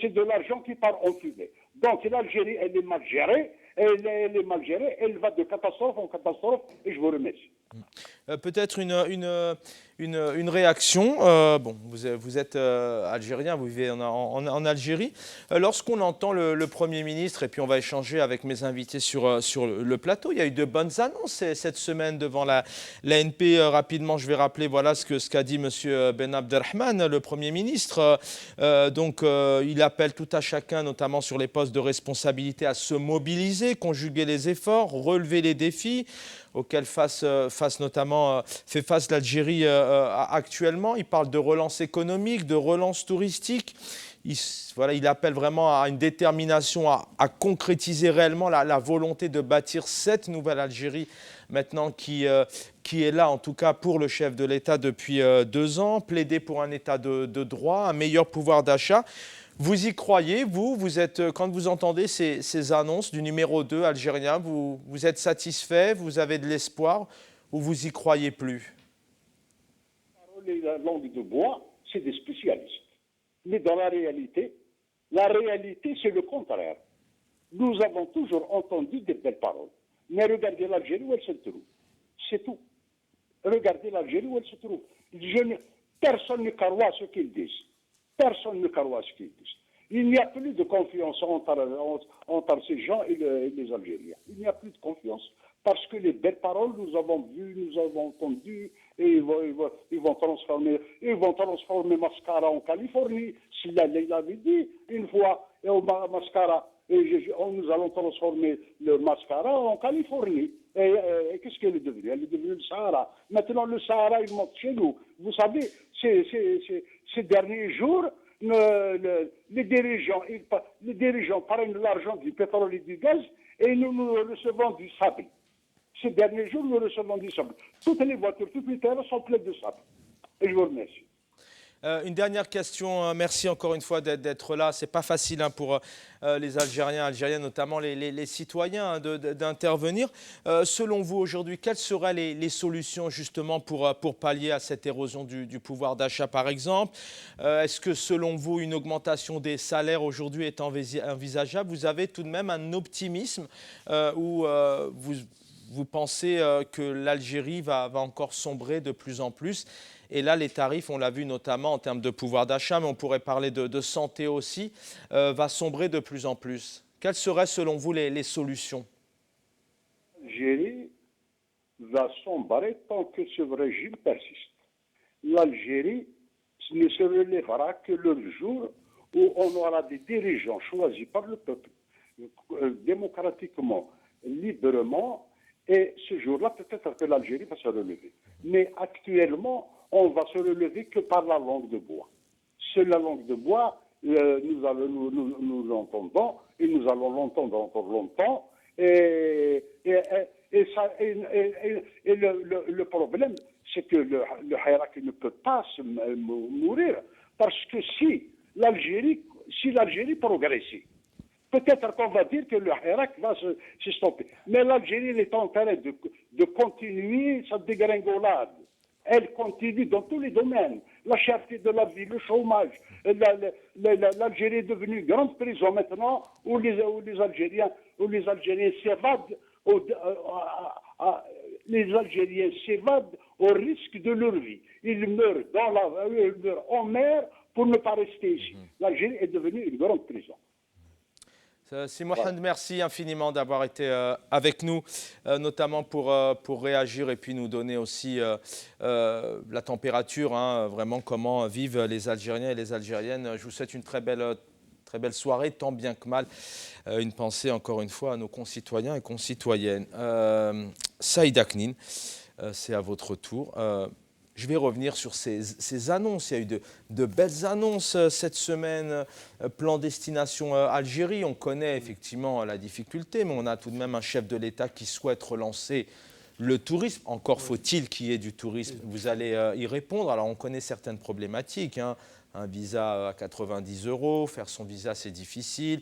c'est de l'argent qui part en fumée. Donc l'Algérie, elle est mal gérée, elle va de catastrophe en catastrophe, et je vous remercie. Peut-être une réaction. Bon, vous êtes algérien, vous vivez en Algérie. Lorsqu'on entend le Premier ministre, et puis on va échanger avec mes invités sur le plateau, il y a eu de bonnes annonces cette semaine devant l'ANP. Rapidement, je vais rappeler voilà ce qu'a dit M. Ben Abderrahmane, le Premier ministre. Il appelle tout à chacun, notamment sur les postes de responsabilité, à se mobiliser, conjuguer les efforts, relever les défis auxquels fait face l'Algérie actuellement. Il parle de relance économique, de relance touristique. Il appelle vraiment à une détermination à concrétiser réellement la volonté de bâtir cette nouvelle Algérie maintenant qui est là, en tout cas pour le chef de l'État depuis 2 ans, plaider pour un État de droit, un meilleur pouvoir d'achat. Vous y croyez, quand vous entendez ces annonces du numéro 2 algérien, vous êtes satisfait, vous avez de l'espoir ou vous y croyez plus? La langue de bois, c'est des spécialistes. Mais dans la réalité, c'est le contraire. Nous avons toujours entendu des belles paroles. Mais regardez l'Algérie où elle se trouve. C'est tout. Regardez l'Algérie où elle se trouve. Personne ne croit ce qu'ils disent. Personne ne croit ce qu'ils disent. Il n'y a plus de confiance entre ces gens et les Algériens. Il n'y a plus de confiance parce que les belles paroles, nous avons vues, nous avons entendues, et ils vont transformer Mascara en Californie. Il avait dit une fois, et Mascara, nous allons transformer le Mascara en Californie. Et qu'est-ce qu'elle est devenue? Elle est devenue le Sahara. Maintenant, le Sahara, il monte chez nous. Vous savez, ces derniers jours, les dirigeants prennent l'argent du pétrole et du gaz et nous recevons du sable. Ces derniers jours, nous recevons du sable. Toutes les voitures, toutes les terres sont pleines de sable. Et je vous remercie. Une dernière question. Merci encore une fois d'être là. C'est pas facile pour les Algériens, Algériennes, notamment les citoyens, d'intervenir. Selon vous, aujourd'hui, quelles seraient les solutions justement pour pallier à cette érosion du pouvoir d'achat, par exemple? Est-ce que, selon vous, une augmentation des salaires aujourd'hui est envisageable? Vous avez tout de même un optimisme où vous pensez que l'Algérie va encore sombrer de plus en plus? Et là, les tarifs, on l'a vu notamment en termes de pouvoir d'achat, mais on pourrait parler de santé aussi, va sombrer de plus en plus. Quelles seraient, selon vous, les solutions? L'Algérie va sombrer tant que ce régime persiste. L'Algérie ne se relèvera que le jour où on aura des dirigeants choisis par le peuple, démocratiquement, librement, et ce jour-là, peut-être que l'Algérie va se relever. Mais actuellement, on va se relever que par la langue de bois. C'est la langue de bois, nous l'entendons, et nous allons l'entendre encore longtemps. Et le problème, c'est que le Hirak ne peut pas mourir, parce que si l'Algérie progressait, peut-être qu'on va dire que le Hirak va se stopper. Mais l'Algérie est en train de continuer sa dégringolade. Elle continue dans tous les domaines. La cherté de la vie, le chômage. L'Algérie est devenue une grande prison maintenant où les Algériens s'évadent. Les Algériens s'évadent au risque de leur vie. Ils meurent en mer pour ne pas rester ici. L'Algérie est devenue une grande prison. Si Mohamed, merci infiniment d'avoir été avec nous, notamment pour réagir et puis nous donner aussi la température, vraiment comment vivent les Algériens et les Algériennes. Je vous souhaite une très belle soirée, tant bien que mal. Une pensée encore une fois à nos concitoyens et concitoyennes. Saïd Aknin, c'est à votre tour. Je vais revenir sur ces annonces. Il y a eu de belles annonces cette semaine. Plan destination Algérie. On connaît effectivement la difficulté, mais on a tout de même un chef de l'État qui souhaite relancer le tourisme. Encore faut-il qu'il y ait du tourisme. Vous allez y répondre. Alors on connaît certaines problématiques. Un visa à 90 €, faire son visa c'est difficile.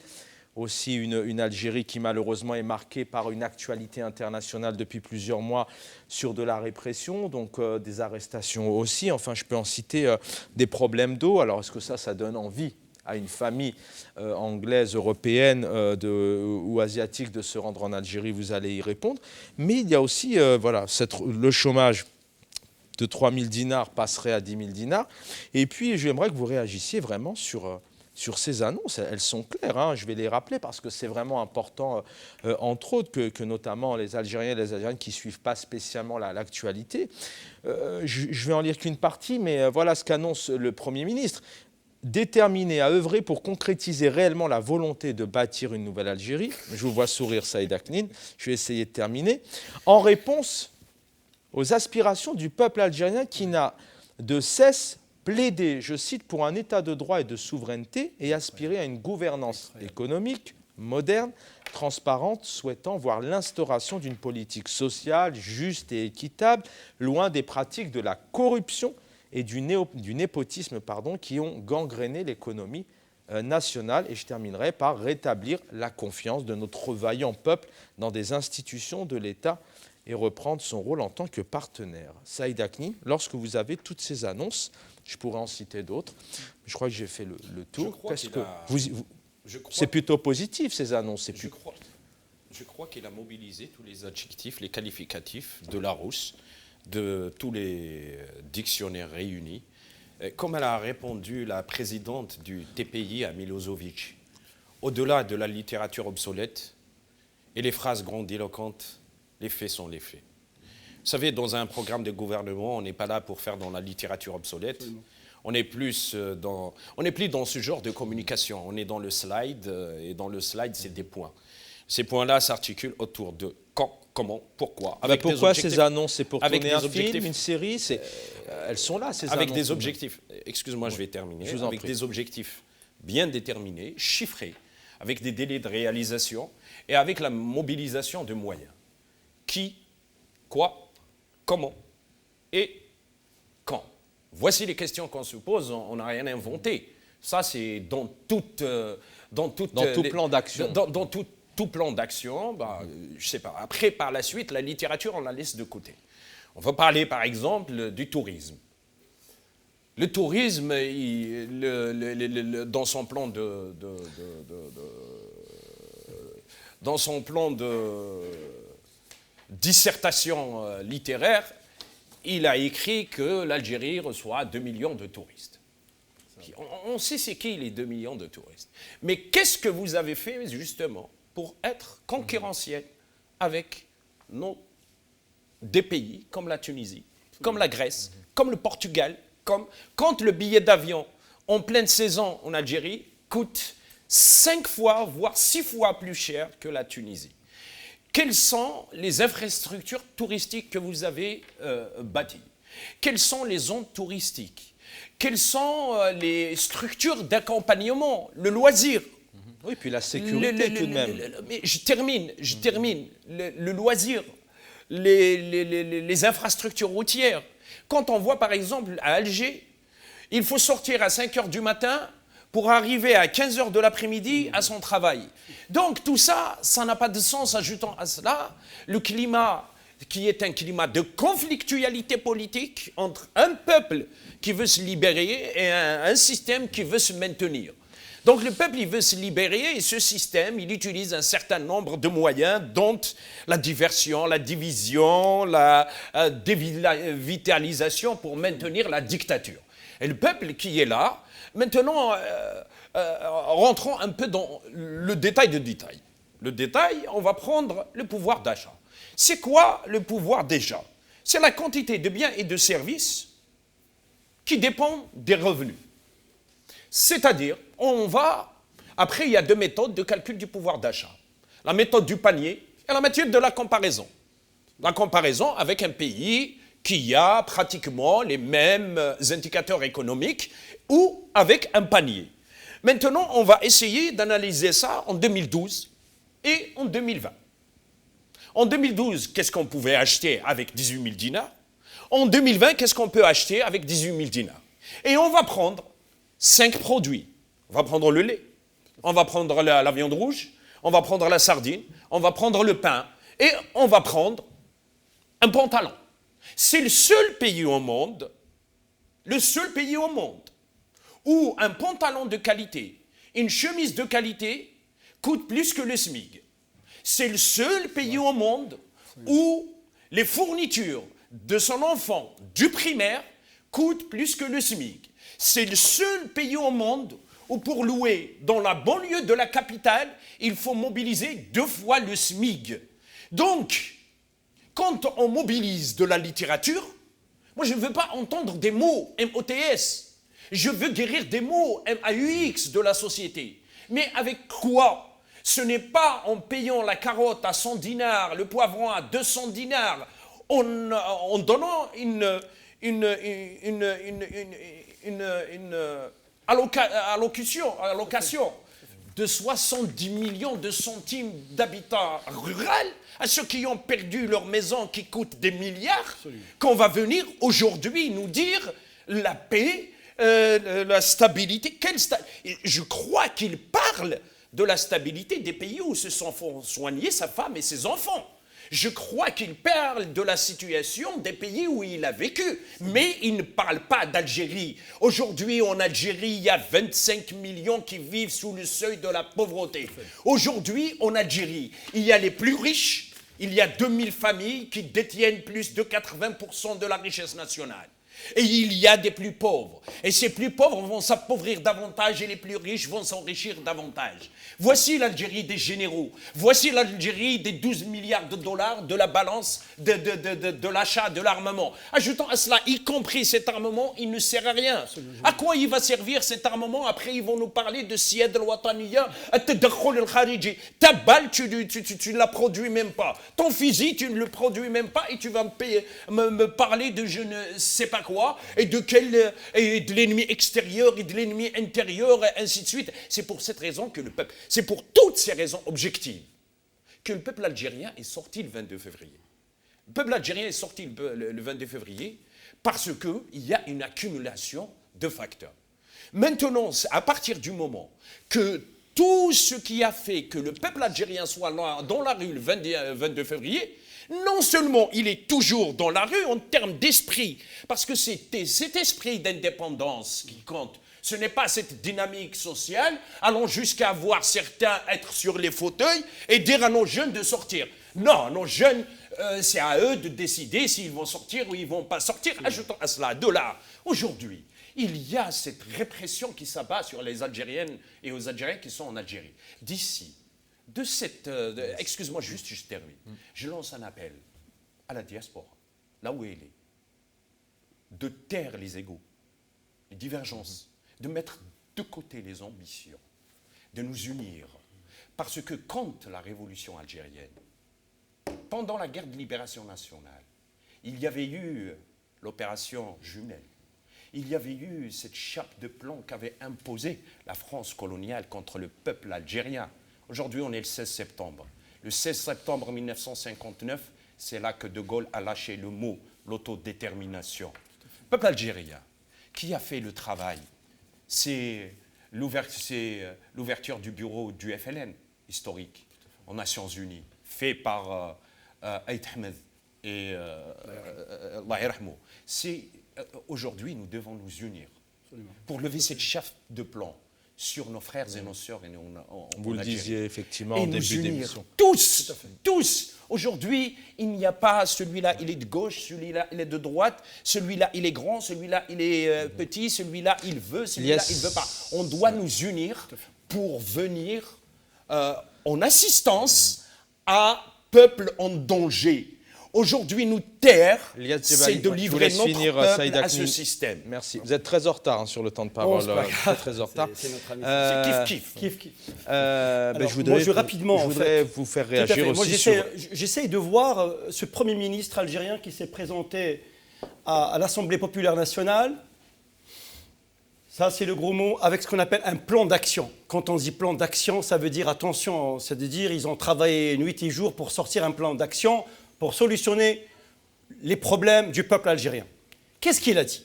Aussi une Algérie qui malheureusement est marquée par une actualité internationale depuis plusieurs mois sur de la répression, donc des arrestations aussi. Enfin, je peux en citer des problèmes d'eau. Alors, est-ce que ça donne envie à une famille anglaise, européenne ou asiatique de se rendre en Algérie? Vous allez y répondre. Mais il y a aussi le chômage de 3 000 dinars passerait à 10 000 dinars. Et puis, j'aimerais que vous réagissiez vraiment sur ces annonces. Elles sont claires, je vais les rappeler parce que c'est vraiment important, entre autres, que notamment les Algériens et les Algériennes qui ne suivent pas spécialement l'actualité. Je vais en lire qu'une partie, mais voilà ce qu'annonce le Premier ministre. Déterminé à œuvrer pour concrétiser réellement la volonté de bâtir une nouvelle Algérie. Je vous vois sourire, Saïd Aknin. Je vais essayer de terminer. En réponse aux aspirations du peuple algérien qui n'a de cesse plaider, je cite, pour un état de droit et de souveraineté et aspirer à une gouvernance économique, moderne, transparente, souhaitant voir l'instauration d'une politique sociale, juste et équitable, loin des pratiques de la corruption et du népotisme qui ont gangréné l'économie nationale. Et je terminerai par rétablir la confiance de notre vaillant peuple dans des institutions de l'État et reprendre son rôle en tant que partenaire. Saïd Aknin, lorsque vous avez toutes ces annonces, je pourrais en citer d'autres, mais je crois que j'ai fait le tour. C'est plutôt positif, ces annonces. Je crois qu'il a mobilisé tous les adjectifs, les qualificatifs de Larousse, de tous les dictionnaires réunis. Comme elle a répondu la présidente du TPI à Milosevic, au-delà de la littérature obsolète et les phrases grandiloquentes, les faits sont les faits. Vous savez, dans un programme de gouvernement, on n'est pas là pour faire dans la littérature obsolète. Absolument. On n'est plus dans ce genre de communication. On est dans le slide, et dans le slide, c'est des points. Ces points-là s'articulent autour de quand, comment, pourquoi. Avec pourquoi ces annonces? C'est pour tourner un film, une série? Elles sont là, ces annonces. Avec des objectifs. Excuse-moi, je vais terminer. Avec des objectifs bien déterminés, chiffrés, avec des délais de réalisation et avec la mobilisation de moyens. Qui, quoi, comment et quand. Voici les questions qu'on se pose, on n'a rien inventé. Ça, c'est dans tout plan d'action. Dans tout plan d'action, je ne sais pas. Après, par la suite, la littérature, on la laisse de côté. On va parler, par exemple, du tourisme. Le tourisme, dans son plan de dissertation littéraire, il a écrit que l'Algérie reçoit 2 millions de touristes. On sait c'est qui les 2 millions de touristes. Mais qu'est-ce que vous avez fait justement pour être concurrentiel avec des pays comme la Tunisie, comme la Grèce, comme le Portugal, quand le billet d'avion en pleine saison en Algérie coûte 5 fois, voire 6 fois plus cher que la Tunisie. Quelles sont les infrastructures touristiques que vous avez bâties? Quelles sont les zones touristiques? Quelles sont les structures d'accompagnement, le loisir? Oui, puis la sécurité tout de même. Mais je termine. Le loisir, les infrastructures routières. Quand on voit par exemple à Alger, il faut sortir à 5 h du matin pour arriver à 15 h de l'après-midi à son travail. Donc tout ça, ça n'a pas de sens. Ajoutant à cela le climat qui est un climat de conflictualité politique entre un peuple qui veut se libérer et un système qui veut se maintenir. Donc le peuple, il veut se libérer et ce système, il utilise un certain nombre de moyens, dont la diversion, la division, la dévitalisation pour maintenir la dictature. Et le peuple qui est là, maintenant, rentrons un peu dans le détail de détail. Le détail, on va prendre le pouvoir d'achat. C'est quoi le pouvoir d'achat? C'est la quantité de biens et de services qui dépend des revenus. C'est-à-dire, après, il y a 2 méthodes de calcul du pouvoir d'achat. La méthode du panier et la méthode de la comparaison. La comparaison avec un pays qui a pratiquement les mêmes indicateurs économiques ou avec un panier. Maintenant, on va essayer d'analyser ça en 2012 et en 2020. En 2012, qu'est-ce qu'on pouvait acheter avec 18 000 dinars? En 2020, qu'est-ce qu'on peut acheter avec 18 000 dinars? Et on va prendre 5 produits. On va prendre le lait, on va prendre la viande rouge, on va prendre la sardine, on va prendre le pain et on va prendre un pantalon. C'est le seul pays au monde où un pantalon de qualité, une chemise de qualité coûte plus que le SMIC. C'est le seul pays au monde où les fournitures de son enfant du primaire coûtent plus que le SMIC. C'est le seul pays au monde où pour louer dans la banlieue de la capitale, il faut mobiliser 2 fois le SMIC. Donc, quand on mobilise de la littérature, moi je ne veux pas entendre des mots MOTS. Je veux guérir des mots MAUX de la société. Mais avec quoi? Ce n'est pas en payant la carotte à 100 dinars, le poivron à 200 dinars, en donnant une allocation de 70 millions de centimes d'habitants ruraux à ceux qui ont perdu leur maison qui coûte des milliards, qu'on va venir aujourd'hui nous dire la paix, la stabilité. Je crois qu'il parle de la stabilité des pays où se sont soignés sa femme et ses enfants. Je crois qu'il parle de la situation des pays où il a vécu, mais il ne parle pas d'Algérie. Aujourd'hui, en Algérie, il y a 25 millions qui vivent sous le seuil de la pauvreté. Aujourd'hui, en Algérie, il y a les plus riches, il y a 2000 familles qui détiennent plus de 80% de la richesse nationale. Et il y a des plus pauvres. Et ces plus pauvres vont s'appauvrir davantage et les plus riches vont s'enrichir davantage. Voici l'Algérie des généraux. Voici l'Algérie des 12 milliards de dollars de la balance de l'achat de l'armement. Ajoutons à cela, y compris cet armement, il ne sert à rien. À quoi il va servir cet armement? Après, ils vont nous parler de Siyad al-Wataniya, at-tadakhul al-Khariji. Ta balle, tu ne la produis même pas. Ton fusil, tu ne le produis même pas et tu vas me parler de je ne sais pas quoi et de l'ennemi extérieur et de l'ennemi intérieur et ainsi de suite. C'est pour cette raison que le peuple, c'est pour toutes ces raisons objectives que le peuple algérien est sorti le 22 février. Le peuple algérien est sorti le 22 février parce qu'il y a une accumulation de facteurs. Maintenant, à partir du moment que tout ce qui a fait que le peuple algérien soit dans la rue le 22 février, non seulement il est toujours dans la rue en termes d'esprit, parce que c'est cet esprit d'indépendance qui compte. Ce n'est pas cette dynamique sociale, allant jusqu'à voir certains être sur les fauteuils et dire à nos jeunes de sortir. Non, nos jeunes, c'est à eux de décider s'ils vont sortir ou ils ne vont pas sortir. Ajoutons à cela, de là, aujourd'hui, il y a cette répression qui s'abat sur les Algériennes et aux Algériens qui sont en Algérie. D'ici, excuse-moi, juste je termine. Je lance un appel à la diaspora, là où elle est, de taire les égos, les divergences, de mettre de côté les ambitions, de nous unir. Parce que quand la révolution algérienne, pendant la guerre de libération nationale, il y avait eu l'opération Jumelle, il y avait eu cette chape de plomb qu'avait imposée la France coloniale contre le peuple algérien. Aujourd'hui, on est le 16 septembre. Le 16 septembre 1959, c'est là que De Gaulle a lâché le mot, l'autodétermination. Le peuple algérien, qui a fait le travail? C'est l'ouverture du bureau du FLN, historique, aux Nations Unies, fait par Aït Ahmed et Allah yarhamou. Aujourd'hui, nous devons nous unir pour lever cette chape de plomb sur nos frères et nos sœurs. Vous le disiez effectivement en début d'émission. Tous. Aujourd'hui, il n'y a pas celui-là, il est de gauche, celui-là, il est de droite, celui-là, il est grand, celui-là, il est petit, celui-là, il veut, celui-là, il ne veut pas. On doit nous unir pour venir en assistance à peuple en danger. Aujourd'hui, nous taire, c'est de livrer notre peuple à ce système. Merci. Vous êtes très en retard sur le temps de parole. Très en retard. C'est notre ami. Kiff. Je voudrais vous faire réagir aussi. J'essaie de voir ce Premier ministre algérien qui s'est présenté à l'Assemblée populaire nationale. Ça, c'est le gros mot, avec ce qu'on appelle un plan d'action. Quand on dit plan d'action, ça veut dire, attention, c'est-à-dire ils ont travaillé nuit et jour pour sortir un plan d'action pour solutionner les problèmes du peuple algérien. Qu'est-ce qu'il a dit?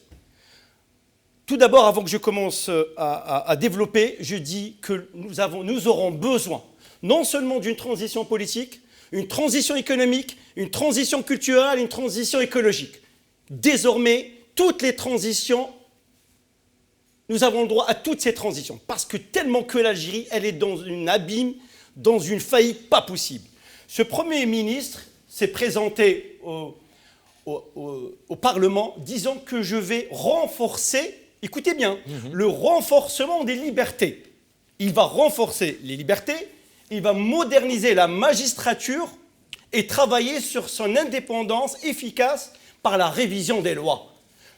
Tout d'abord, avant que je commence à développer, je dis que nous aurons besoin non seulement d'une transition politique, une transition économique, une transition culturelle, une transition écologique. Désormais, toutes les transitions, nous avons le droit à toutes ces transitions, parce que tellement que l'Algérie, elle est dans un abîme, dans une faillite pas possible. Ce Premier ministre s'est présenté au Parlement disant que je vais renforcer, écoutez bien, le renforcement des libertés. Il va renforcer les libertés, il va moderniser la magistrature et travailler sur son indépendance efficace par la révision des lois.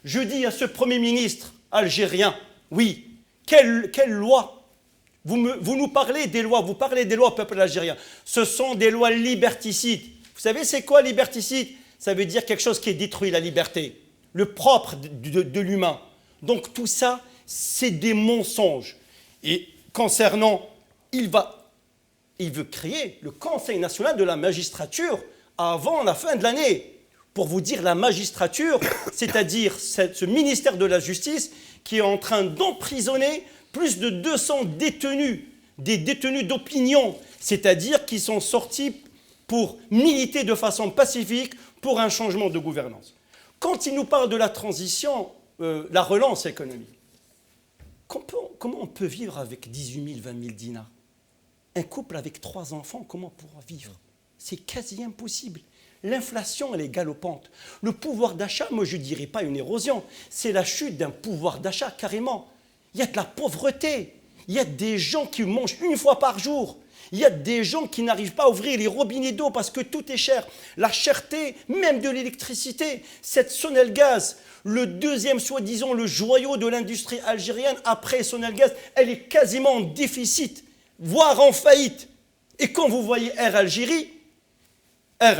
Je dis à ce Premier ministre algérien, oui, quelle loi? Vous nous parlez des lois, vous parlez des lois, peuple algérien. Ce sont des lois liberticides. Vous savez, c'est quoi liberticide? Ça veut dire quelque chose qui détruit la liberté, le propre de l'humain. Donc tout ça, c'est des mensonges. Et concernant, il veut créer le Conseil national de la magistrature avant la fin de l'année. Pour vous dire, la magistrature, c'est-à-dire ce ministère de la Justice qui est en train d'emprisonner plus de 200 détenus, des détenus d'opinion, c'est-à-dire qui sont sortis pour militer de façon pacifique pour un changement de gouvernance. Quand il nous parle de la transition, la relance économique, comment on peut vivre avec 18 000, 20 000 dinars? Un couple avec 3 enfants, comment pourra vivre? C'est quasi impossible. L'inflation, elle est galopante. Le pouvoir d'achat, moi je ne dirais pas une érosion, c'est la chute d'un pouvoir d'achat carrément. Il y a de la pauvreté, il y a des gens qui mangent une fois par jour, il y a des gens qui n'arrivent pas à ouvrir les robinets d'eau parce que tout est cher. La cherté, même de l'électricité, cette Sonelgaz, le deuxième, soi-disant, le joyau de l'industrie algérienne, après Sonelgaz, elle est quasiment en déficit, voire en faillite. Et quand vous voyez Air Algérie, En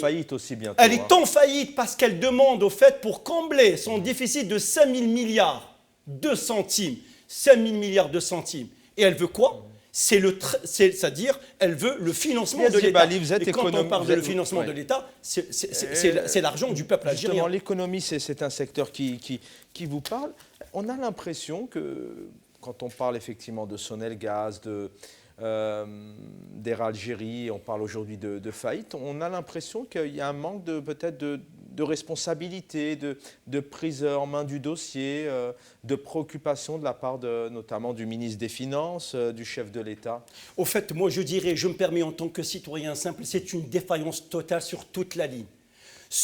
faillite aussi bientôt. elle est en faillite parce qu'elle demande au fait pour combler son déficit de 5 000 milliards de centimes. 5 000 milliards de centimes. Et elle veut quoi? C'est-à-dire, elle veut le financement de l'État. Et quand on parle de le financement de l'État, c'est l'argent du peuple algérien. Justement, l'économie, c'est un secteur qui vous parle. On a l'impression que, quand on parle effectivement de Sonelgaz, d'Air Algérie, on parle aujourd'hui de faillite, on a l'impression qu'il y a un manque peut-être de responsabilité, de prise en main du dossier, de préoccupation de la part notamment du ministre des Finances, du chef de l'État. Au fait, moi je dirais, je me permets en tant que citoyen simple, c'est une défaillance totale sur toute la ligne.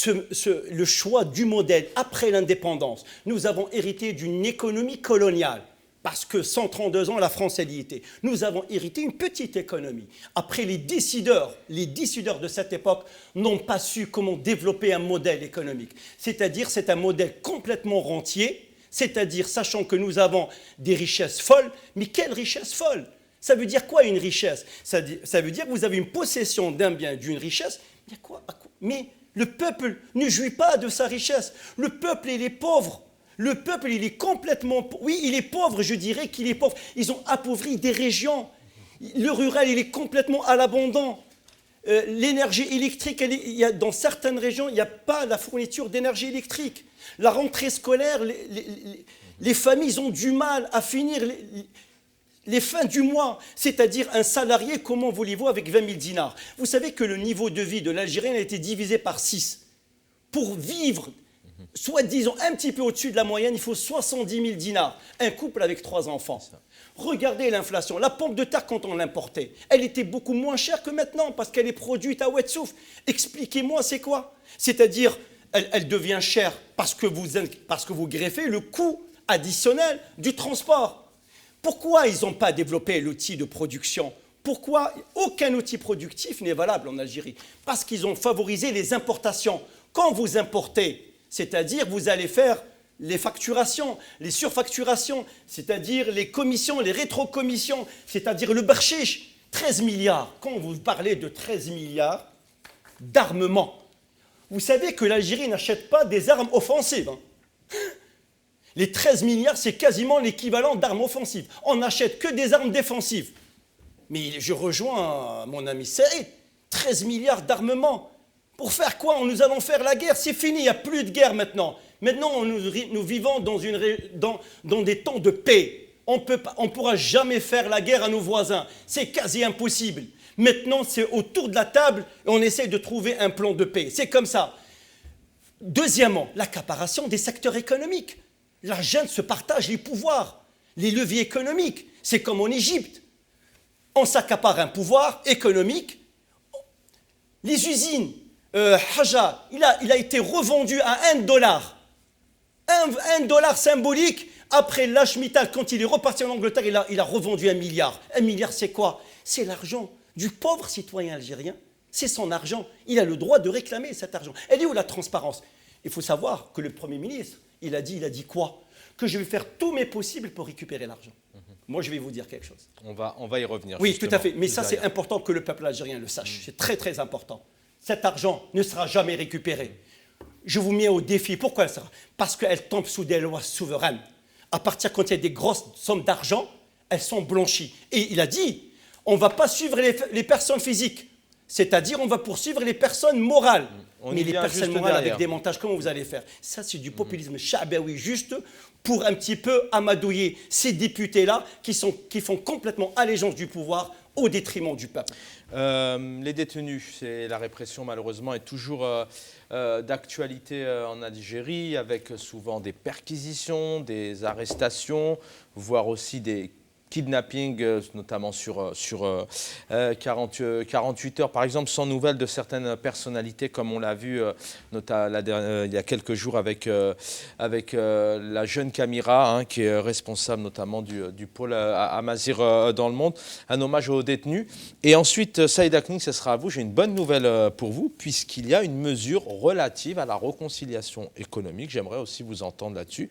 Le choix du modèle après l'indépendance, nous avons hérité d'une économie coloniale. Parce que 132 ans, la France, elle y était. Nous avons hérité une petite économie. Après, les décideurs de cette époque n'ont pas su comment développer un modèle économique. C'est-à-dire, c'est un modèle complètement rentier, c'est-à-dire sachant que nous avons des richesses folles. Mais quelle richesse folle? Ça veut dire quoi une richesse? Ça veut dire que vous avez une possession d'un bien, d'une richesse. Mais le peuple ne jouit pas de sa richesse. Le peuple, il est pauvre. Le peuple, il est complètement... Oui, il est pauvre, je dirais qu'il est pauvre. Ils ont appauvri des régions. Le rural, il est complètement à l'abandon. L'énergie électrique, dans certaines régions, il n'y a pas la fourniture d'énergie électrique. La rentrée scolaire, les familles ont du mal à finir les fins du mois. C'est-à-dire un salarié, comment voulez-vous, avec 20 000 dinars? Vous savez que le niveau de vie de l'Algérien a été divisé par 6. Pour vivre... soit disons un petit peu au-dessus de la moyenne, il faut 70 000 dinars. Un couple avec 3 enfants. Regardez l'inflation. La pomme de terre, quand on l'importait, elle était beaucoup moins chère que maintenant parce qu'elle est produite à Ouedsouf. Expliquez-moi, c'est quoi? C'est-à-dire, elle devient chère parce que vous greffez le coût additionnel du transport. Pourquoi ils n'ont pas développé l'outil de production? Pourquoi aucun outil productif n'est valable en Algérie? Parce qu'ils ont favorisé les importations. Quand vous importez, c'est-à-dire, vous allez faire les facturations, les surfacturations, c'est-à-dire les commissions, les rétrocommissions, c'est-à-dire le barshish. 13 milliards. Quand vous parlez de 13 milliards d'armement, vous savez que l'Algérie n'achète pas des armes offensives. Les 13 milliards, c'est quasiment l'équivalent d'armes offensives. On n'achète que des armes défensives. Mais je rejoins mon ami Saïd. 13 milliards d'armement. Pour faire quoi? Nous allons faire la guerre, c'est fini, il n'y a plus de guerre maintenant. Maintenant, nous vivons dans des temps de paix. On ne pourra jamais faire la guerre à nos voisins. C'est quasi impossible. Maintenant, c'est autour de la table et on essaie de trouver un plan de paix. C'est comme ça. Deuxièmement, l'accaparation des secteurs économiques. La junte se partage les pouvoirs, les leviers économiques. C'est comme en Égypte. On s'accapare un pouvoir économique. Les usines. Haja, il a été revendu à $1. $1 symbolique. Après l'âge Mittal, quand il est reparti en Angleterre, il a revendu 1 milliard. 1 milliard, c'est quoi? C'est l'argent du pauvre citoyen algérien. C'est son argent. Il a le droit de réclamer cet argent. Elle est où la transparence? Il faut savoir que le Premier ministre, il a dit quoi? Que je vais faire tous mes possibles pour récupérer l'argent. Moi, je vais vous dire quelque chose. On va y revenir. Oui, tout à fait. Mais ça, c'est important que le peuple algérien le sache. C'est très, très important. Cet argent ne sera jamais récupéré. Je vous mets au défi. Pourquoi ça? Parce qu'elle tombe sous des lois souveraines. À partir quand il y a des grosses sommes d'argent, elles sont blanchies. Et il a dit, on ne va pas suivre les personnes physiques. C'est-à-dire, on va poursuivre les personnes morales. Mais y les vient personnes juste morales avec derrière. des montages, comment vous allez faire? Ça, c'est du populisme chabaoui juste pour un petit peu amadouiller ces députés-là qui font complètement allégeance du pouvoir au détriment du peuple. Les détenus, c'est la répression malheureusement est toujours d'actualité en Algérie, avec souvent des perquisitions, des arrestations, voire aussi des kidnappings, notamment sur 48 heures, par exemple, sans nouvelles de certaines personnalités, comme on l'a vu il y a quelques jours avec la jeune Camira, hein, qui est responsable notamment du pôle à Mazir dans le monde. Un hommage aux détenus. Et ensuite, Saïd Akning, ce sera à vous. J'ai une bonne nouvelle pour vous, puisqu'il y a une mesure relative à la réconciliation économique. J'aimerais aussi vous entendre là-dessus.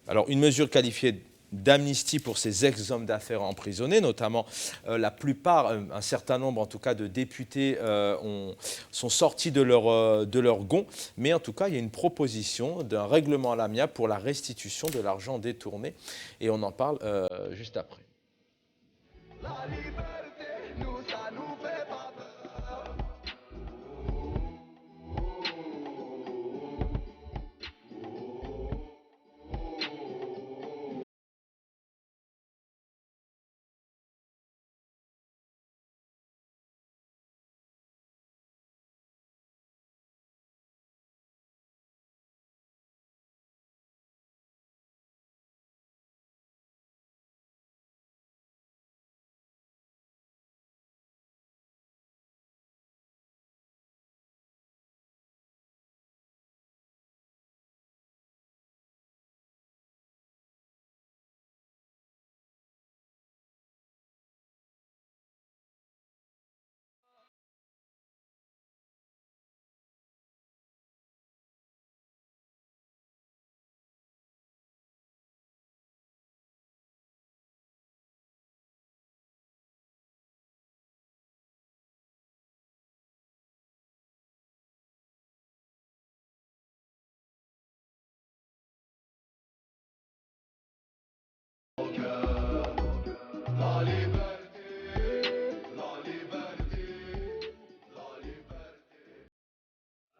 Alors, une mesure qualifiée d'amnistie pour ces ex-hommes d'affaires emprisonnés, notamment la plupart, un certain nombre en tout cas de députés sont sortis de leur gond, mais en tout cas il y a une proposition d'un règlement à l'amiable pour la restitution de l'argent détourné et on en parle juste après. La liberté, nous, ça nous fait pas peur.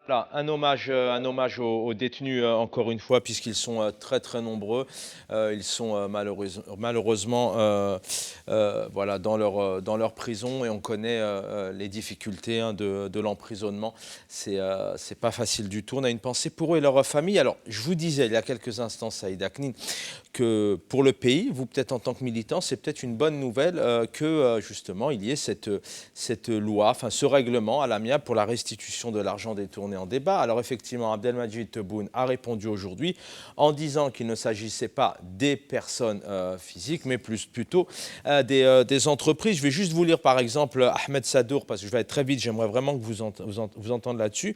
Voilà, un hommage aux détenus, encore une fois, puisqu'ils sont très très nombreux. Ils sont malheureusement voilà, dans leur prison et on connaît les difficultés, hein, de l'emprisonnement. C'est pas facile du tout. On a une pensée pour eux et leur famille. Alors, je vous disais il y a quelques instants, Saïd Akning, que pour le pays, vous peut-être en tant que militant, c'est peut-être une bonne nouvelle que justement il y ait cette loi, enfin ce règlement à l'amiable pour la restitution de l'argent détourné en débat. Alors effectivement, Abdelmadjid Tebboune a répondu aujourd'hui en disant qu'il ne s'agissait pas des personnes physiques, mais plutôt des entreprises. Je vais juste vous lire par exemple Ahmed Sadour, parce que je vais être très vite, j'aimerais vraiment que vous entendre là-dessus.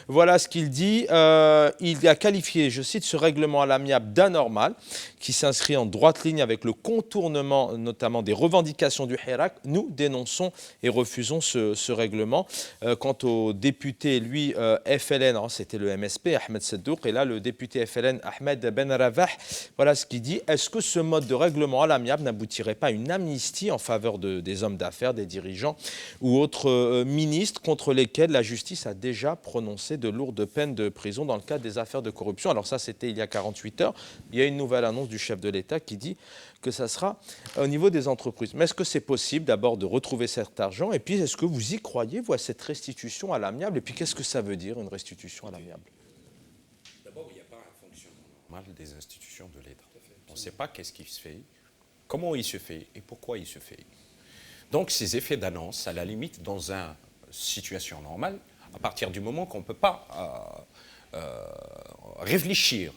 Voilà ce qu'il dit. Il a qualifié, je cite, ce règlement à l'amiable d'anormal, qui s'inscrit en droite ligne avec le contournement notamment des revendications du Hirak. Nous dénonçons et refusons ce règlement. Quant au député, lui, FLN, c'était le MSP, Ahmed Sadouk, et là le député FLN, Ahmed Ben Ravah, voilà ce qu'il dit. Est-ce que ce mode de règlement à l'amiable n'aboutirait pas à une amnistie en faveur des hommes d'affaires, des dirigeants ou autres ministres contre lesquels la justice a déjà prononcé de lourdes peines de prison dans le cadre des affaires de corruption? Alors ça, c'était il y a 48 heures. Il y a une nouvelle annonce du chef de l'État qui dit que ça sera au niveau des entreprises. Mais est-ce que c'est possible d'abord de retrouver cet argent? Et puis, est-ce que vous y croyez, vous, à cette restitution à l'amiable? Et puis, qu'est-ce que ça veut dire, une restitution à l'amiable? D'abord, il n'y a pas un fonctionnement normal des institutions de l'État. On ne sait pas qu'est-ce qui se fait, comment il se fait et pourquoi il se fait. Donc, ces effets d'annonce, à la limite, dans une situation normale, à partir du moment qu'on ne peut pas réfléchir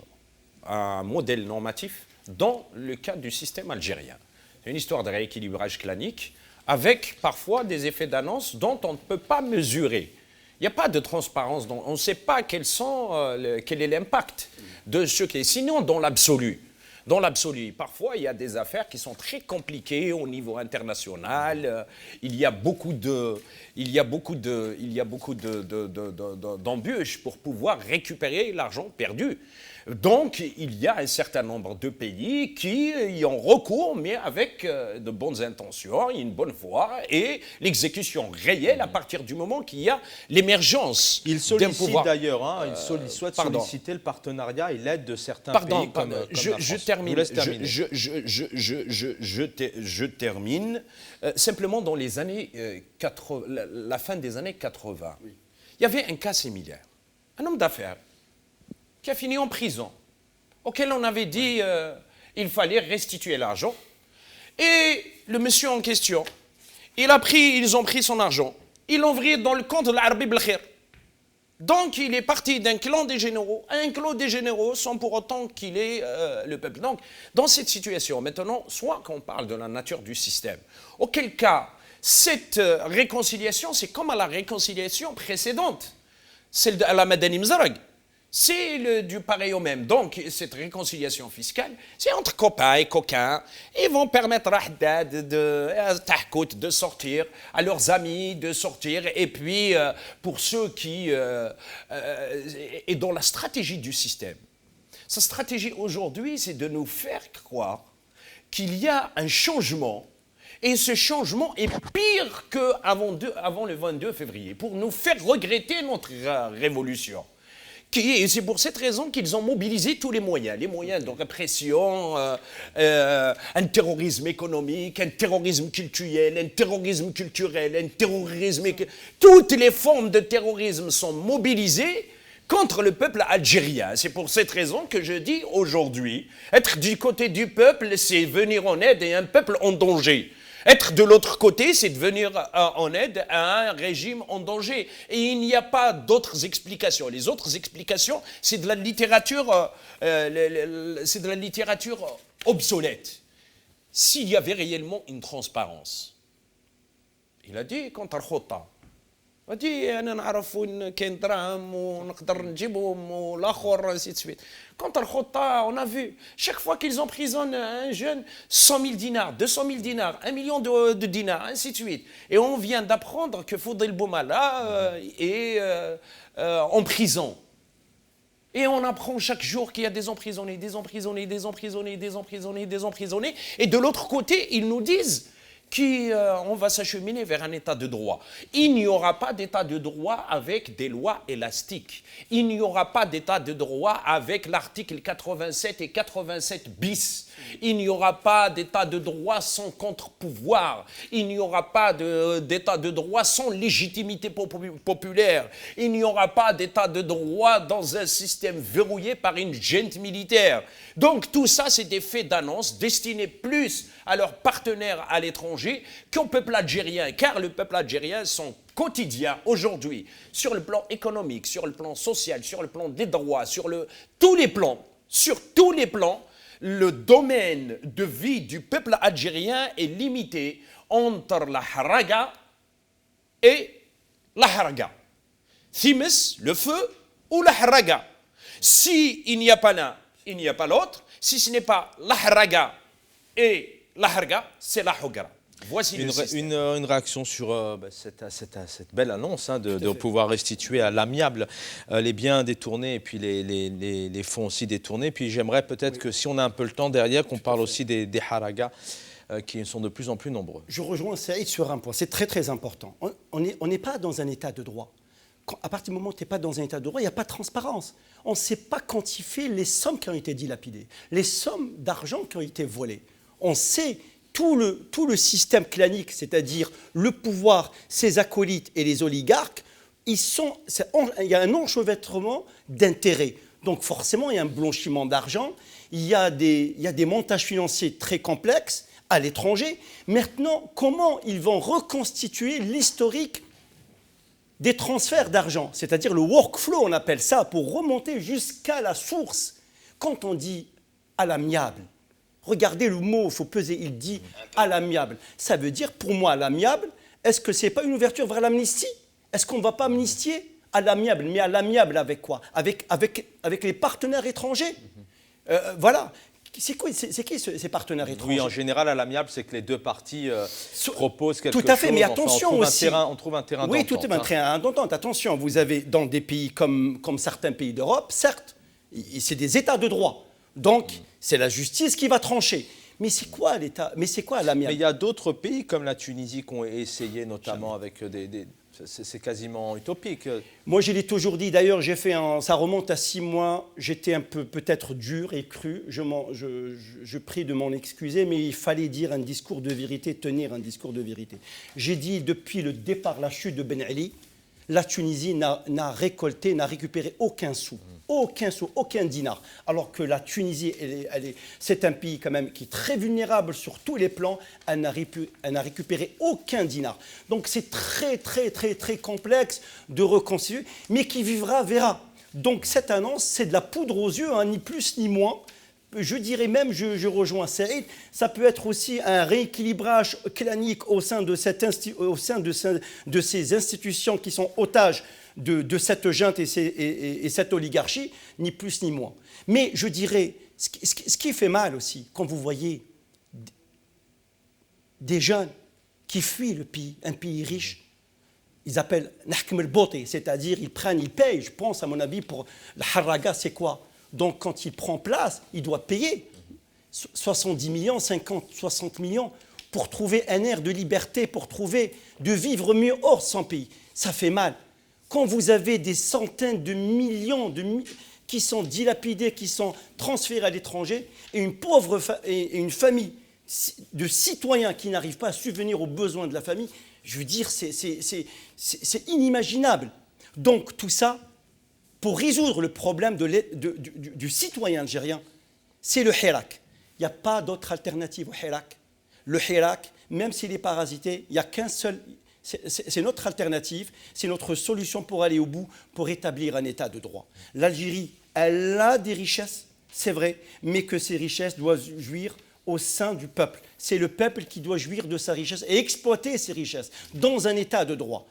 à un modèle normatif dans le cadre du système algérien. C'est une histoire de rééquilibrage clanique avec parfois des effets d'annonce dont on ne peut pas mesurer. Il n'y a pas de transparence, on ne sait pas quel est l'impact de ce qui est. Sinon, dans l'absolu, parfois, il y a des affaires qui sont très compliquées au niveau international. Il y a beaucoup d'embûches pour pouvoir récupérer l'argent perdu. Donc, il y a un certain nombre de pays qui y ont recours, mais avec de bonnes intentions, une bonne foi et l'exécution réelle à partir du moment qu'il y a l'émergence Il d'un sollicite pouvoir. d'ailleurs, hein, il souhaite pardon. solliciter le partenariat et l'aide de certains Pardon, pays comme, comme je la France. Je termine. vous laisse terminer. Je termine. Simplement, dans les années 80, la fin des années 80, il y avait un cas similaire. Un homme d'affaires qui a fini en prison, auquel on avait dit il fallait restituer l'argent. Et le monsieur en question, ils ont pris son argent, ils l'ont envoyé dans le compte de l'Arbi Belkhir. Donc il est parti d'un clan des généraux à un clan des généraux sans pour autant qu'il ait le peuple. Donc dans cette situation, maintenant, soit qu'on parle de la nature du système, auquel cas cette réconciliation, c'est comme à la réconciliation précédente, celle de la Madani Mzarag. C'est du pareil au même. Donc, cette réconciliation fiscale, c'est entre copains et coquins. Ils vont permettre à Haddad de sortir, à leurs amis de sortir. Et puis, pour ceux qui... et dans la stratégie du système. Sa stratégie aujourd'hui, c'est de nous faire croire qu'il y a un changement. Et ce changement est pire qu'avant le 22 février, pour nous faire regretter notre révolution. Et c'est pour cette raison qu'ils ont mobilisé tous les moyens de répression, un terrorisme économique, un terrorisme culturel, un terrorisme... Toutes les formes de terrorisme sont mobilisées contre le peuple algérien. C'est pour cette raison que je dis aujourd'hui, être du côté du peuple, c'est venir en aide à un peuple en danger. Être de l'autre côté, c'est de venir en aide à un régime en danger. Et il n'y a pas d'autres explications. Les autres explications, c'est de la littérature, obsolète. S'il y avait réellement une transparence, il a dit contre Al-Khota. Il a dit أنا نعرف وين كاين دراهم ونقدر نجيبهم والآخر ainsi de suite. Quant à Al-Khota, on a vu, chaque fois qu'ils emprisonnent un jeune, 100 000 dinars, 200 000 dinars, 1 million de dinars, ainsi de suite. Et on vient d'apprendre que Fodil Boumala est en prison. Et on apprend chaque jour qu'il y a des emprisonnés. Et de l'autre côté, ils nous disent qu'on va s'acheminer vers un état de droit. Il n'y aura pas d'état de droit avec des lois élastiques. Il n'y aura pas d'état de droit avec l'article 87 et 87 bis. Il n'y aura pas d'état de droit sans contre-pouvoir. Il n'y aura pas d'état de droit sans légitimité populaire. Il n'y aura pas d'état de droit dans un système verrouillé par une junte militaire. Donc tout ça, c'est des faits d'annonce destinés plus à leurs partenaires à l'étranger qu'au peuple algérien. Car le peuple algérien, son quotidien aujourd'hui, sur le plan économique, sur le plan social, sur le plan des droits, sur tous les plans, le domaine de vie du peuple algérien est limité entre la haraga et la haraga. Thimis, le feu, ou la haraga. S'il n'y a pas l'un, il n'y a pas l'autre. Si ce n'est pas la haraga et la harga, c'est la hogara. Voici une réaction sur cette belle annonce de pouvoir restituer à l'amiable les biens détournés et puis les fonds aussi détournés. Puis j'aimerais peut-être que si on a un peu le temps derrière, qu'on parle aussi des haragas qui sont de plus en plus nombreux. Je rejoins Saïd sur un point, c'est très très important. On n'est pas dans un état de droit. À partir du moment où tu n'es pas dans un état de droit, il n'y a pas de transparence. On ne sait pas quantifier les sommes qui ont été dilapidées, les sommes d'argent qui ont été volées. On sait tout le système clanique, c'est-à-dire le pouvoir, ses acolytes et les oligarques, il y a un enchevêtrement d'intérêts. Donc forcément, il y a un blanchiment d'argent, il y a des montages financiers très complexes à l'étranger. Maintenant, comment ils vont reconstituer l'historique des transferts d'argent, c'est-à-dire le workflow, on appelle ça, pour remonter jusqu'à la source. Quand on dit à l'amiable, regardez le mot, il faut peser, il dit à l'amiable. Ça veut dire, pour moi, à l'amiable, est-ce que ce n'est pas une ouverture vers l'amnistie? Est-ce qu'on ne va pas amnistier à l'amiable? Mais à l'amiable avec quoi? Avec les partenaires étrangers. Voilà. C'est qui ces partenaires étrangers? Oui, en général, à l'amiable, c'est que les deux parties proposent quelque chose. Tout à fait, mais attention on aussi. On trouve un terrain d'entente. Oui, tout est un terrain d'entente. Attention, vous avez dans des pays comme certains pays d'Europe, certes, C'est des États de droit. Donc, c'est la justice qui va trancher. Mais c'est quoi l'État? Mais c'est quoi l'amiable? Mais il y a d'autres pays comme la Tunisie qui ont essayé, notamment avec c'est quasiment utopique. Moi, je l'ai toujours dit. D'ailleurs, ça remonte à 6 mois. J'étais un peu peut-être dur et cru. Je prie de m'en excuser, mais il fallait dire un discours de vérité, tenir un discours de vérité. J'ai dit depuis le départ, la chute de Ben Ali, la Tunisie n'a récupéré aucun sou. Aucun sou, aucun dinar. Alors que la Tunisie, c'est un pays quand même qui est très vulnérable sur tous les plans. Elle n'a récupéré aucun dinar. Donc c'est très, très, très, très complexe de reconstituer, mais qui vivra verra. Donc cette annonce, c'est de la poudre aux yeux, hein, ni plus ni moins. Je dirais même, je rejoins Saïd, ça peut être aussi un rééquilibrage clanique au sein de ces institutions qui sont otages de cette junte et cette oligarchie, ni plus ni moins. Mais je dirais, ce qui fait mal aussi, quand vous voyez des jeunes qui fuient le pays, un pays riche, ils appellent Nahkem el-Boti, c'est-à-dire ils payent, je pense à mon avis, pour la harraga, c'est quoi? Donc quand il prend place, il doit payer 70 millions, 50, 60 millions pour trouver un air de liberté, pour trouver de vivre mieux hors de son pays. Ça fait mal. Quand vous avez des centaines de millions qui sont dilapidés, qui sont transférés à l'étranger, et une famille de citoyens qui n'arrivent pas à subvenir aux besoins de la famille, je veux dire, c'est inimaginable. Donc tout ça, pour résoudre le problème du citoyen algérien, c'est le Hirak. Il n'y a pas d'autre alternative au Hirak. Le Hirak, même s'il est parasité, il n'y a qu'un seul. C'est notre alternative, c'est notre solution pour aller au bout, pour établir un état de droit. L'Algérie, elle a des richesses, c'est vrai, mais que ces richesses doivent jouir au sein du peuple. C'est le peuple qui doit jouir de sa richesse et exploiter ses richesses dans un état de droit.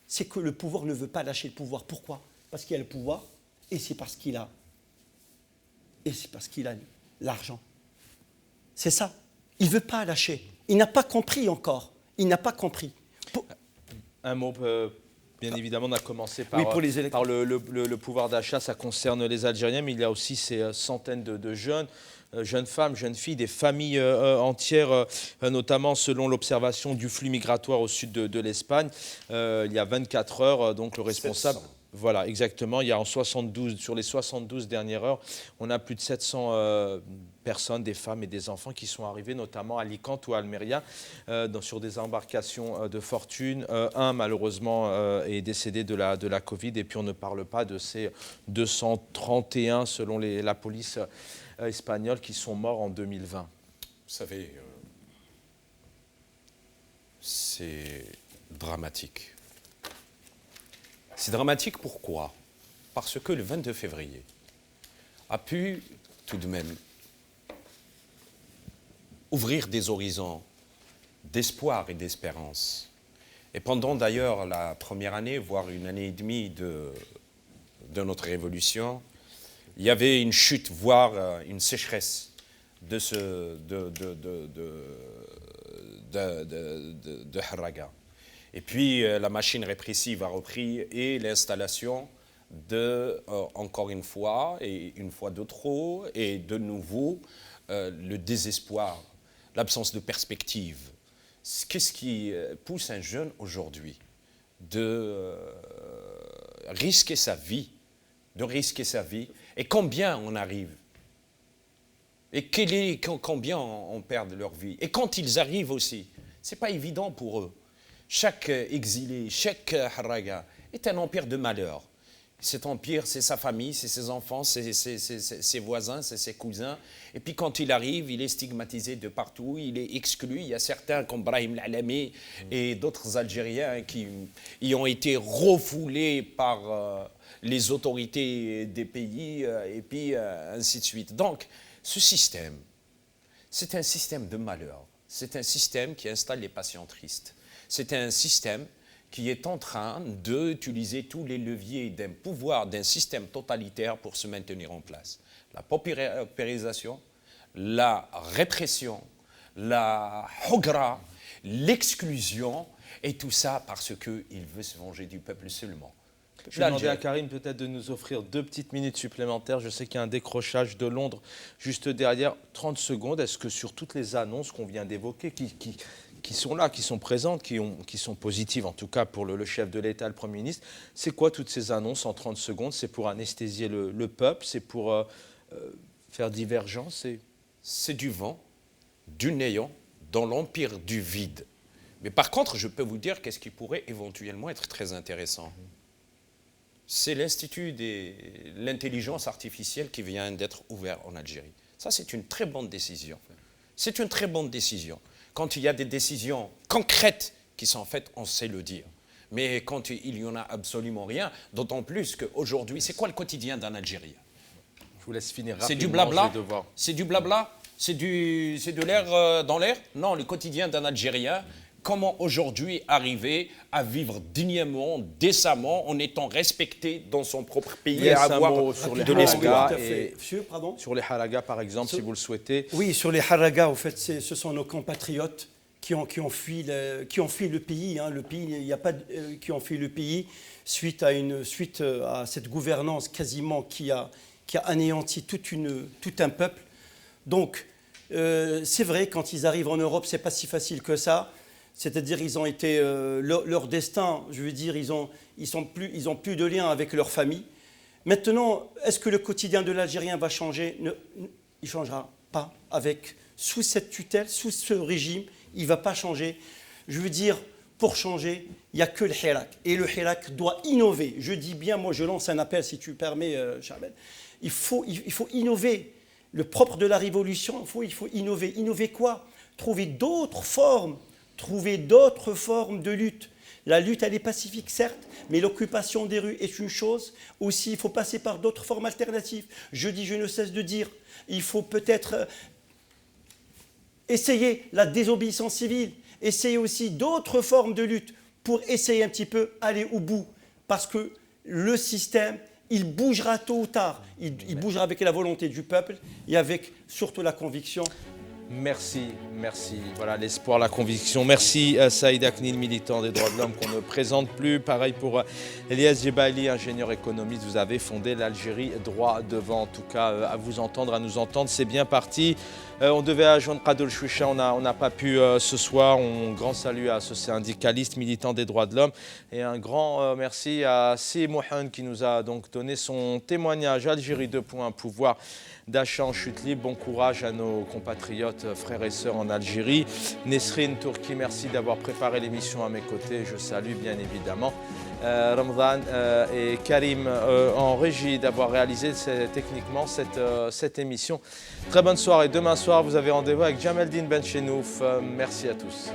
C'est que le pouvoir ne veut pas lâcher le pouvoir. Pourquoi? Parce qu'il a le pouvoir et c'est parce qu'il a l'argent. C'est ça. Il ne veut pas lâcher. Il n'a pas compris encore. Il n'a pas compris. Un mot, bien évidemment, on a commencé par, Oui, pour les par le pouvoir d'achat, ça concerne les Algériens, mais il y a aussi ces centaines de jeunes femmes, jeunes filles, des familles entières, notamment selon l'observation du flux migratoire au sud de l'Espagne. Il y a 24 heures, donc le responsable... 700. Voilà, exactement. Il y a sur les 72 dernières heures, on a plus de 700 personnes, des femmes et des enfants qui sont arrivés, notamment à Alicante ou à Almeria, sur des embarcations de fortune. Un, malheureusement, est décédé de la Covid. Et puis, on ne parle pas de ces 231, selon la police espagnole, qui sont morts en 2020. Vous savez, c'est dramatique. C'est dramatique pourquoi? Parce que le 22 février a pu tout de même ouvrir des horizons d'espoir et d'espérance. Et pendant d'ailleurs la première année, voire une année et demie de notre révolution, il y avait une chute, voire une sécheresse de Harraga. Et puis la machine répressive a repris et l'installation encore une fois, et une fois de trop, et de nouveau, le désespoir, l'absence de perspective. Qu'est-ce qui pousse un jeune aujourd'hui de risquer sa vie, et combien on arrive, et combien on perd de leur vie, et quand ils arrivent aussi, c'est pas évident pour eux. Chaque exilé, chaque harraga est un empire de malheur. Cet empire, c'est sa famille, c'est ses enfants, c'est ses voisins, c'est ses cousins. Et puis quand il arrive, il est stigmatisé de partout, il est exclu. Il y a certains comme Brahim Lalami et d'autres Algériens qui y ont été refoulés par les autorités des pays, et puis ainsi de suite. Donc, ce système, c'est un système de malheur. C'est un système qui installe les patients tristes. C'est un système qui est en train d'utiliser tous les leviers d'un pouvoir, d'un système totalitaire pour se maintenir en place. La paupérisation, la répression, la hogra, l'exclusion, et tout ça parce qu'il veut se venger du peuple seulement. Je vais demander à Karim peut-être de nous offrir 2 petites minutes supplémentaires. Je sais qu'il y a un décrochage de Londres juste derrière. 30 secondes. Est-ce que sur toutes les annonces qu'on vient d'évoquer, qui sont là, qui sont présentes, qui sont positives en tout cas pour le chef de l'État, le Premier ministre, c'est quoi toutes ces annonces en 30 secondes? C'est pour anesthésier le peuple? C'est pour faire divergence? C'est du vent, du néant dans l'empire du vide. Mais par contre, je peux vous dire qu'est-ce qui pourrait éventuellement être très intéressant. C'est l'Institut de l'intelligence artificielle qui vient d'être ouvert en Algérie. Ça, c'est une très bonne décision. C'est une très bonne décision. Quand il y a des décisions concrètes qui sont faites, on sait le dire. Mais quand il n'y en a absolument rien, d'autant plus qu'aujourd'hui, c'est quoi le quotidien d'un Algérien? Je vous laisse finir rapidement. C'est du blabla? C'est du blabla? C'est de l'air dans l'air? Non, le quotidien d'un Algérien. Comment aujourd'hui arriver à vivre dignement, décemment, en étant respecté dans son propre pays, à avoir sur les de l'esprit. Sur les haragas, par exemple, si vous le souhaitez. Oui, sur les haragas, au fait, ce sont nos compatriotes qui ont fui le pays. Hein. Il n'y a pas qui ont fui le pays suite à cette gouvernance quasiment qui a anéanti tout un peuple. Donc, c'est vrai, quand ils arrivent en Europe, c'est pas si facile que ça. C'est-à-dire ils ont été leur destin, je veux dire, ils ont plus de lien avec leur famille. Maintenant, est-ce que le quotidien de l'Algérien va changer? Il ne changera pas. Sous cette tutelle, sous ce régime, il ne va pas changer. Je veux dire, pour changer, il n'y a que le Hirak. Et le Hirak doit innover. Je dis bien, moi je lance un appel, si tu permets, Charbel. Il faut innover. Le propre de la révolution, il faut innover. Innover quoi? Trouver d'autres formes de lutte. La lutte, elle est pacifique, certes, mais l'occupation des rues est une chose. Aussi, il faut passer par d'autres formes alternatives. Je ne cesse de dire, il faut peut-être essayer la désobéissance civile, essayer aussi d'autres formes de lutte pour essayer un petit peu aller au bout. Parce que le système, il bougera tôt ou tard. Il bougera avec la volonté du peuple et avec surtout la conviction. Merci. Voilà l'espoir, la conviction. Merci Saïd Aknil, militant des droits de l'homme qu'on ne présente plus. Pareil pour Elias Jebali, ingénieur économiste. Vous avez fondé l'Algérie droit devant. En tout cas, à vous entendre, à nous entendre, c'est bien parti. On devait adjoindre Khadoul Choucha, on n'a pas pu ce soir. Un grand salut à ce syndicaliste militant des droits de l'homme. Et un grand merci à Si Mohamed qui nous a donc donné son témoignage. Algérie 2. Pouvoir d'achat en chute libre. Bon courage à nos compatriotes, frères et sœurs en Algérie. Nesrine Tourki, merci d'avoir préparé l'émission à mes côtés. Je salue bien évidemment Ramadan et Karim en régie d'avoir réalisé techniquement cette émission. Très bonne soirée. Demain soir, vous avez rendez-vous avec Jamaldine Benchenouf. Merci à tous.